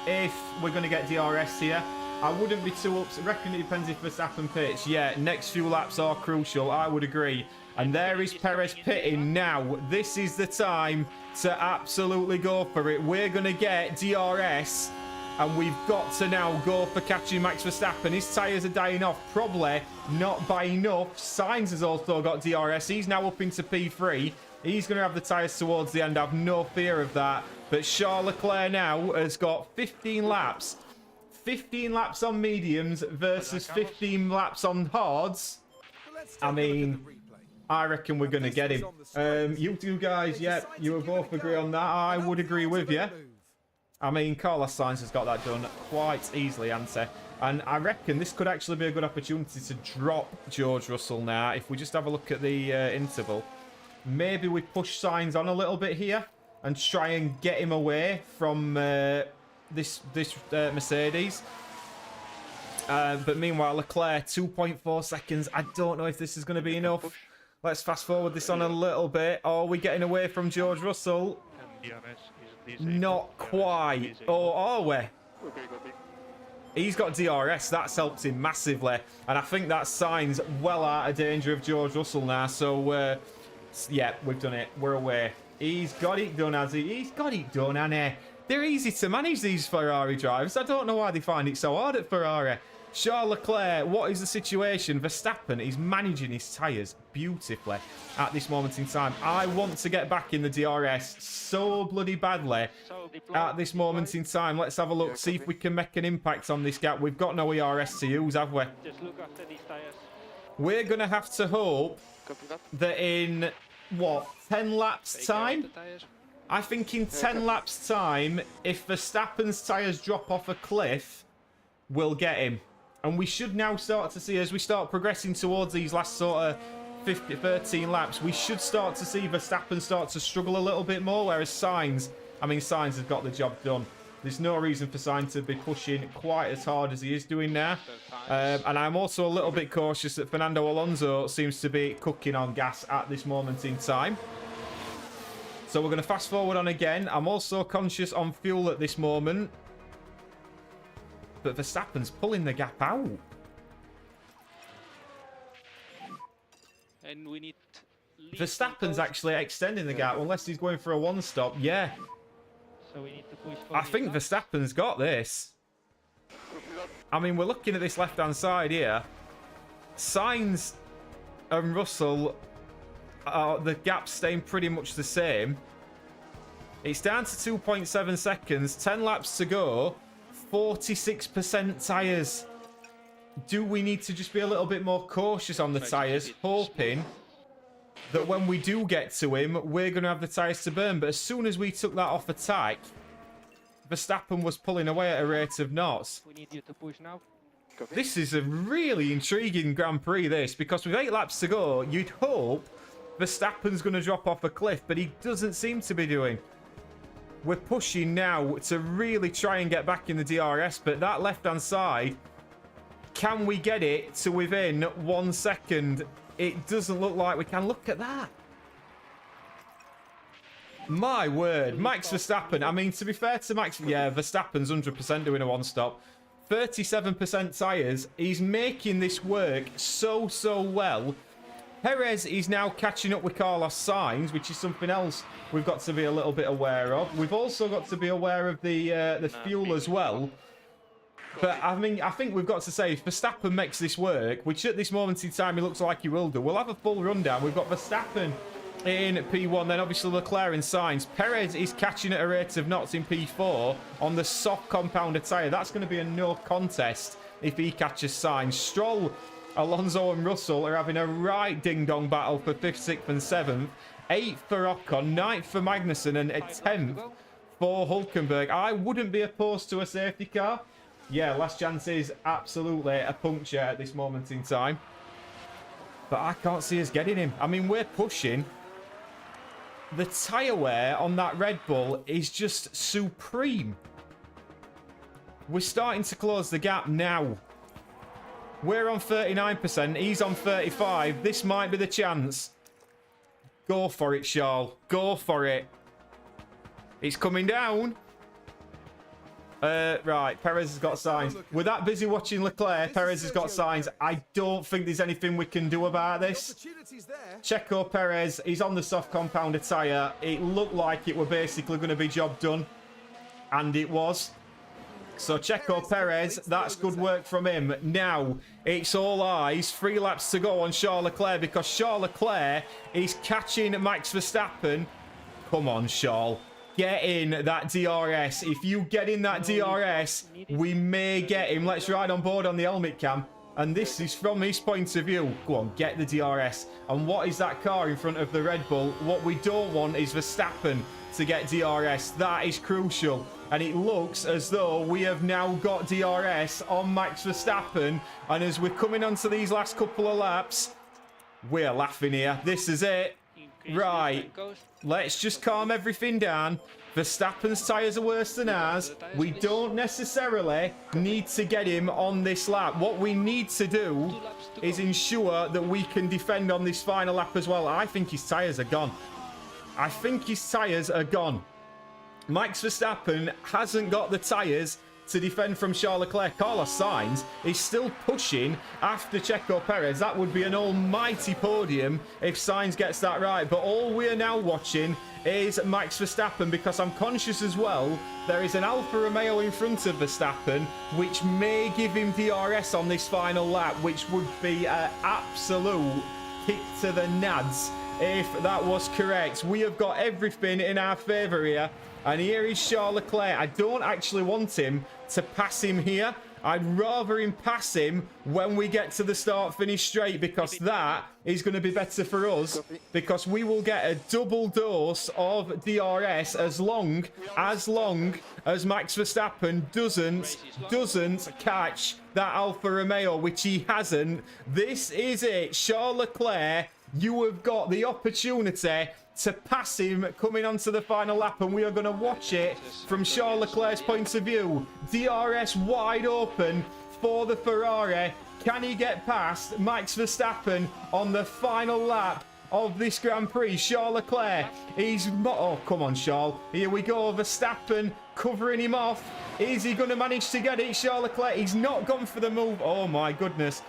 if we're going to get DRS here. I wouldn't be too upset. I reckon it depends if Verstappen pits. Yeah, next few laps are crucial. I would agree. And there is Perez pitting now. This is the time to absolutely go for it. We're going to get DRS, and we've got to now go for catching Max Verstappen. His tyres are dying off. Probably not by enough. Sainz has also got DRS. He's now up into P3. He's going to have the tyres towards the end. I have no fear of that. But Charles Leclerc now has got 15 laps. 15 laps on mediums versus 15 laps on hards. I reckon we're going to get him. You two guys, yeah, you will both agree on that. I would agree with you. Carlos Sainz has got that done quite easily, hasn't he? And I reckon this could actually be a good opportunity to drop George Russell now. If we just have a look at the interval. Maybe we push Sainz on a little bit here and try and get him away from this Mercedes. But meanwhile, Leclerc, 2.4 seconds. I don't know if this is going to be enough. Let's fast forward this on a little bit. Oh, we're getting away from George Russell. Not quite. Or are we? He's got DRS. That's helped him massively. And I think that Sainz well out of danger of George Russell now. So, yeah, we've done it. We're away. He's got it done, has he? He's got it done, hasn't he? They're easy to manage, these Ferrari drivers. I don't know why they find it so hard at Ferrari. Charles Leclerc, what is the situation? Verstappen is managing his tyres beautifully at this moment in time. I want to get back in the DRS so bloody badly at this moment in time. Let's have a look, see if we can make an impact on this gap. We've got no ERS to use, have we? We're going to have to hope that in, what, 10 laps time? I think in 10 laps time, if Verstappen's tyres drop off a cliff, we'll get him. And we should now start to see, as we start progressing towards these last sort of 13 laps, we should start to see Verstappen start to struggle a little bit more, whereas Sainz has got the job done. There's no reason for Sainz to be pushing quite as hard as he is doing now. And I'm also a little bit cautious that Fernando Alonso seems to be cooking on gas at this moment in time. So we're going to fast forward on again. I'm also conscious on fuel at this moment. But Verstappen's pulling the gap out. And we need... Verstappen's actually extending the gap, unless he's going for a one-stop. Yeah. So we need to push for I think Verstappen's got this. I mean, we're looking at this left-hand side here. Sainz and Russell, the gap's staying pretty much the same. It's down to 2.7 seconds, 10 laps to go, 46% tyres. Do we need to just be a little bit more cautious on the tyres, hoping that when we do get to him, we're going to have the tyres to burn? But as soon as we took that off attack, Verstappen was pulling away at a rate of knots. We need you to push now. This is a really intriguing Grand Prix, this, because with 8 laps to go, you'd hope Verstappen's going to drop off a cliff, but he doesn't seem to be doing. We're pushing now to really try and get back in the DRS, but that left-hand side, can we get it to within 1 second? It doesn't look like we can. Look at that. My word. Max Verstappen. I mean, to be fair to Max... Yeah, Verstappen's 100% doing a one-stop. 37% tyres. He's making this work so well. Perez is now catching up with Carlos Sainz, which is something else we've got to be a little bit aware of. We've also got to be aware of the fuel as well. But, I mean, I think we've got to say, if Verstappen makes this work, which at this moment in time he looks like he will do, we'll have a full rundown. We've got Verstappen in P1, then obviously Leclerc and Sainz. Perez is catching at a rate of knots in P4 on the soft compounder tyre. That's going to be a no contest if he catches Sainz. Stroll, Alonso and Russell are having a right ding-dong battle for 5th, 6th and 7th. 8th for Ocon, 9th for Magnussen and 10th for Hülkenberg. I wouldn't be opposed to a safety car. Yeah, last chance is absolutely a puncture at this moment in time. But I can't see us getting him. I mean, we're pushing. The tyre wear on that Red Bull is just supreme. We're starting to close the gap now. We're on 39%. He's on 35%. This might be the chance. Go for it, Charles. Go for it. It's coming down. Right, Perez has got Sainz. We're that busy watching Leclerc. Perez has got Sainz. I don't think there's anything we can do about this. Checo Perez, he's on the soft compounder tyre. It looked like it were basically going to be job done. And it was. So Checo Perez, that's good work from him. Now, it's all eyes. 3 laps to go on Charles Leclerc because Charles Leclerc is catching Max Verstappen. Come on, Charles. Get in that DRS. If you get in that DRS, we may get him. Let's ride on board on the helmet cam. And this is from his point of view. Go on, get the DRS. And what is that car in front of the Red Bull? What we don't want is Verstappen to get DRS. That is crucial. And it looks as though we have now got DRS on Max Verstappen. And as we're coming onto these last couple of laps, we're laughing here. This is it. Right. Let's just calm everything down. Verstappen's tyres are worse than ours. We don't necessarily need to get him on this lap. What we need to do is ensure that we can defend on this final lap as well. I think his tyres are gone. I think his tyres are gone. Max Verstappen hasn't got the tyres to defend from Charles Leclerc. Carlos Sainz is still pushing after Checo Perez. That would be an almighty podium if Sainz gets that right. But all we are now watching is Max Verstappen, because I'm conscious as well there is an Alfa Romeo in front of Verstappen which may give him DRS on this final lap, which would be an absolute kick to the nads if that was correct. We have got everything in our favour here. And here is Charles Leclerc. I don't actually want him to pass him here. I'd rather him pass him when we get to the start-finish straight, because that is going to be better for us, because we will get a double dose of DRS as long as Max Verstappen doesn't catch that Alfa Romeo, which he hasn't. This is it. Charles Leclerc you have got the opportunity to pass him coming onto the final lap, and we are going to watch it from Charles Leclerc's point of view. DRS wide open for the Ferrari. Can he get past Max Verstappen on the final lap of this Grand Prix? Charles Leclerc, oh, come on, Charles. Here we go. Verstappen covering him off. Is he going to manage to get it? Charles Leclerc, he's not gone for the move. Oh, my goodness.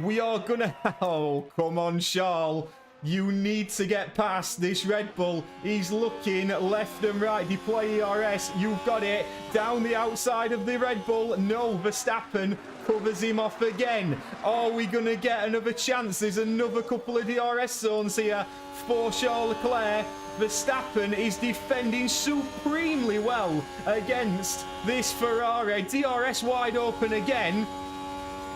We are going to... Oh, come on, Charles. You need to get past this Red Bull. He's looking left and right. Deploy ERS. You've got it. Down the outside of the Red Bull. No, Verstappen covers him off again. Are we going to get another chance? There's another couple of DRS zones here for Charles Leclerc. Verstappen is defending supremely well against this Ferrari. DRS wide open again.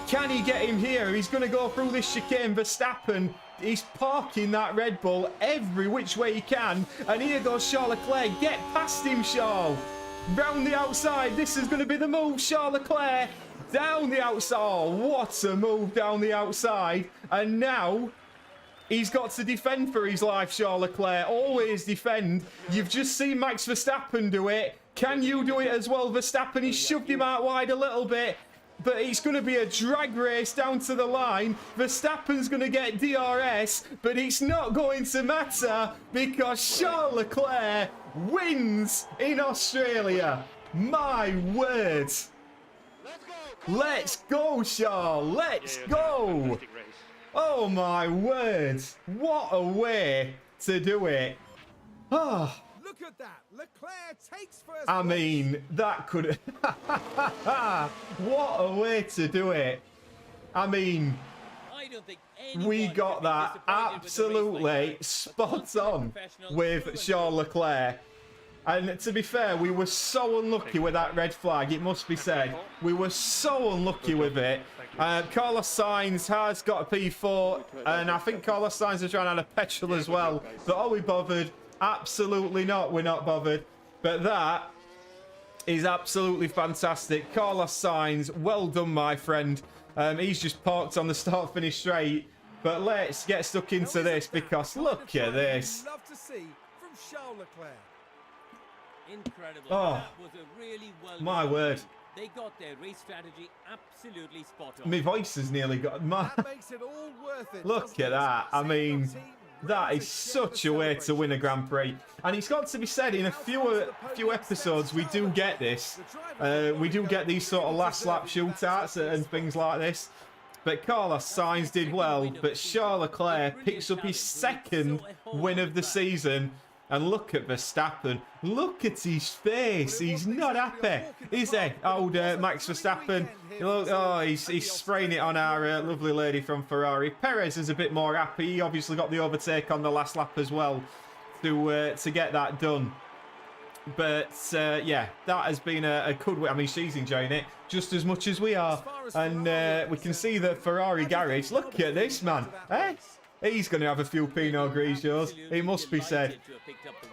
Can he get him here? He's going to go through this chicane. Verstappen, he's parking that Red Bull every which way he can. And here goes Charles Leclerc. Get past him, Charles. Round the outside. This is going to be the move. Charles Leclerc down the outside. Oh, what a move down the outside. And now he's got to defend for his life, Charles Leclerc. Always defend. You've just seen Max Verstappen do it. Can you do it as well, Verstappen? He shoved him out wide a little bit. But it's going to be a drag race down to the line. Verstappen's going to get DRS, but it's not going to matter because Charles Leclerc wins in Australia. My word. Let's go, Charles. Let's go. Oh, my word. What a way to do it. Oh. Look at that. Leclerc takes first I place. mean, that could... What a way to do it. I mean, I don't think we anyone got can be that disappointed with a race absolutely like that. spot on Professional with through and Charles Leclerc. And to be fair, we were so unlucky with that red flag, it must be said. We were so unlucky with it. Carlos Sainz has got a P4, and I think Carlos Sainz is trying out a petrol as well. But are we bothered? Absolutely not. We're not bothered. But that is absolutely fantastic. Carlos Sainz, well done, my friend. He's just parked on the start-finish straight. But let's get stuck into this because look at this. Love to see from Charles Leclerc. Incredible. Oh, That was a really well my done word. win. They got their race strategy absolutely spot on. My voice has nearly got... That makes it all worth it. Look doesn't at it? that. I Seeing mean, your team that ready is to such share a the way to win a celebrations. Grand Prix. And it's got to be said, in a few episodes, we do get this. We do get these sort of last lap shootouts and things like this. But Carlos Sainz did well. But Charles Leclerc picks up his second win of the season. And look at Verstappen. Look at his face. He's not happy, is he? Old Max Verstappen. Look, oh, he's spraying it on our lovely lady from Ferrari. Perez is a bit more happy. He obviously got the overtake on the last lap as well to get that done. But yeah, that has been a good win. I mean, she's enjoying it just as much as we are. And we can see that Ferrari garage. Look at this, man. Eh? He's going to have a few Pinot Grigios. It must be said.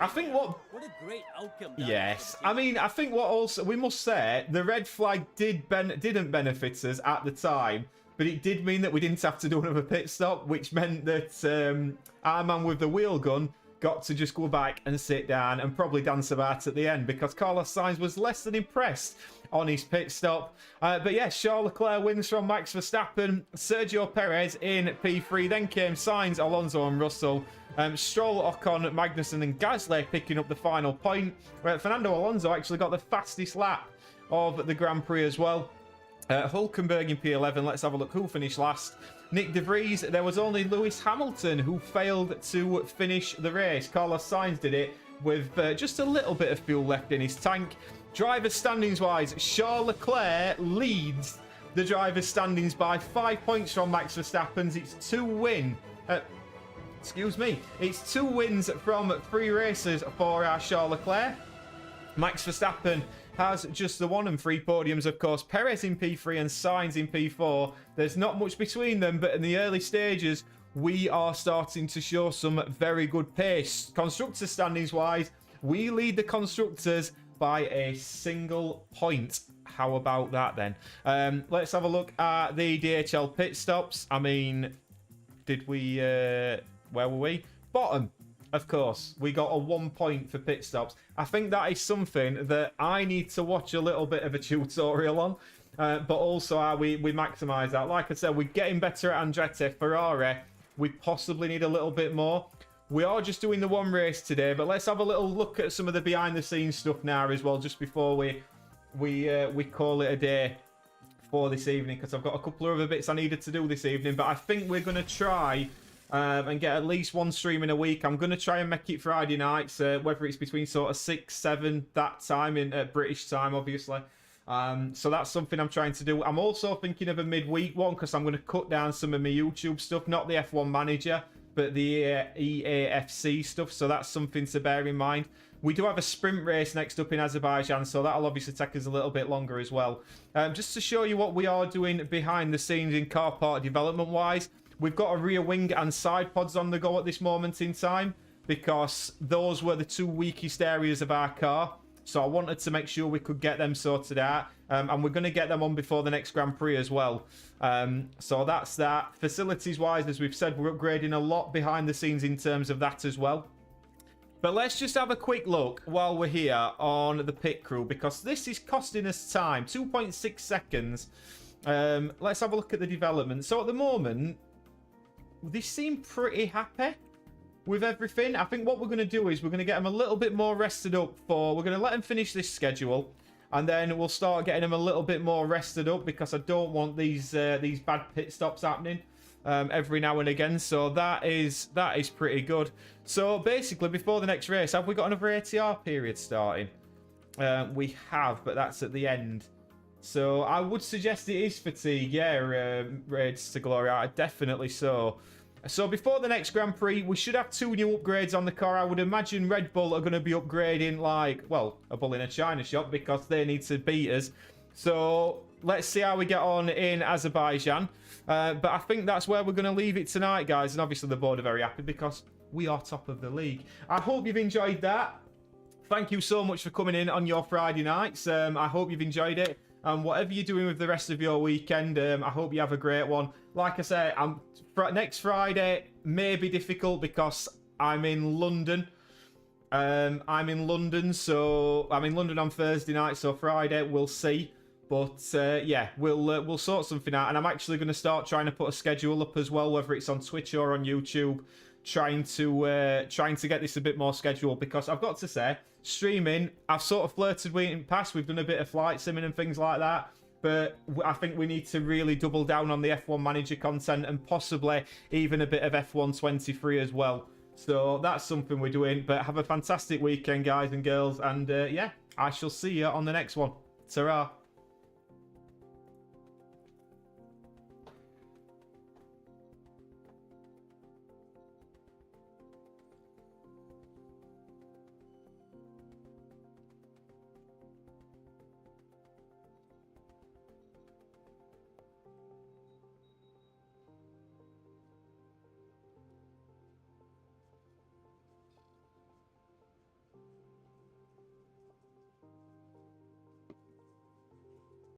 I think what... What a great outcome. that Yes. was. I mean, I think what also... We must say, the red flag didn't benefit us at the time. But it did mean that we didn't have to do another pit stop. Which meant that our man with the wheel gun got to just go back and sit down and probably dance about at the end. Because Carlos Sainz was less than impressed on his pit stop. But yes, Charles Leclerc wins from Max Verstappen. Sergio Perez in P3. Then came Sainz, Alonso and Russell. Stroll, Ocon, Magnussen and Gasly picking up the final point. Fernando Alonso actually got the fastest lap of the Grand Prix as well. Hulkenberg in P11. Let's have a look who finished last. Nick De Vries. There was only Lewis Hamilton who failed to finish the race. Carlos Sainz did it with just a little bit of fuel left in his tank. Driver standings wise, Charles Leclerc leads the driver's standings by 5 points from Max Verstappen's. It's It's 2 wins from 3 races for Charles Leclerc. Max Verstappen has just the 1 and 3 podiums, of course. Perez in P3 and Sainz in P4. There's not much between them, but in the early stages, we are starting to show some very good pace. Constructor standings wise, we lead the constructors by a single point. How about that then? Let's have a look at the DHL pit stops. I mean, where were we? Bottom. Of course, we got a 1 point for pit stops. I think that is something that I need to watch a little bit of a tutorial on. But also how we maximise that. Like I said, we're getting better at Andretti. Ferrari, we possibly need a little bit more. We are just doing the one race today, but let's have a little look at some of the behind-the-scenes stuff now as well, just before we call it a day for this evening, because I've got a couple of other bits I needed to do this evening. But I think we're going to try and get at least one stream in a week. I'm going to try and make it Friday nights, whether it's between sort of 6, 7, that time in British time, obviously. So that's something I'm trying to do. I'm also thinking of a midweek one, because I'm going to cut down some of my YouTube stuff, not the F1 Manager, but the EAFC stuff. So that's something to bear in mind. We do have a sprint race next up in Azerbaijan, so that'll obviously take us a little bit longer as well. Just to show you what we are doing behind the scenes in car part development wise, we've got a rear wing and side pods on the go at this moment in time, because those were the two weakest areas of our car. So I wanted to make sure we could get them sorted out. And we're going to get them on before the next Grand Prix as well. So that's that. Facilities-wise, as we've said, we're upgrading a lot behind the scenes in terms of that as well. But let's just have a quick look while we're here on the pit crew, because this is costing us time. 2.6 seconds. Let's have a look at the development. So at the moment, they seem pretty happy with everything. I think what we're going to do is we're going to get them a little bit more rested up for... We're going to let them finish this schedule, and then we'll start getting them a little bit more rested up, because I don't want these bad pit stops happening every now and again. So that is pretty good. So basically, before the next race, have we got another ATR period starting? We have, but that's at the end. So I would suggest it is fatigue. Yeah, Raids to Glory. Definitely so. So before the next Grand Prix, we should have 2 new upgrades on the car. I would imagine Red Bull are going to be upgrading like, well, a bull in a china shop, because they need to beat us. So let's see how we get on in Azerbaijan. But I think that's where we're going to leave it tonight, guys. And obviously the board are very happy, because we are top of the league. I hope you've enjoyed that. Thank you so much for coming in on your Friday nights. I hope you've enjoyed it. And whatever you're doing with the rest of your weekend, I hope you have a great one. Like I say, next Friday may be difficult, because I'm in London. I'm in London on Thursday night, so Friday we'll see. But yeah, we'll sort something out. And I'm actually going to start trying to put a schedule up as well, whether it's on Twitch or on YouTube, trying to get this a bit more scheduled, because I've got to say, streaming, I've sort of flirted with it in the past. We've done a bit of flight simming and things like that, but I think we need to really double down on the F1 Manager content, and possibly even a bit of F1 23 as well. So that's something we're doing. But have a fantastic weekend, guys and girls, and yeah, I shall see you on the next one. Ta-ra.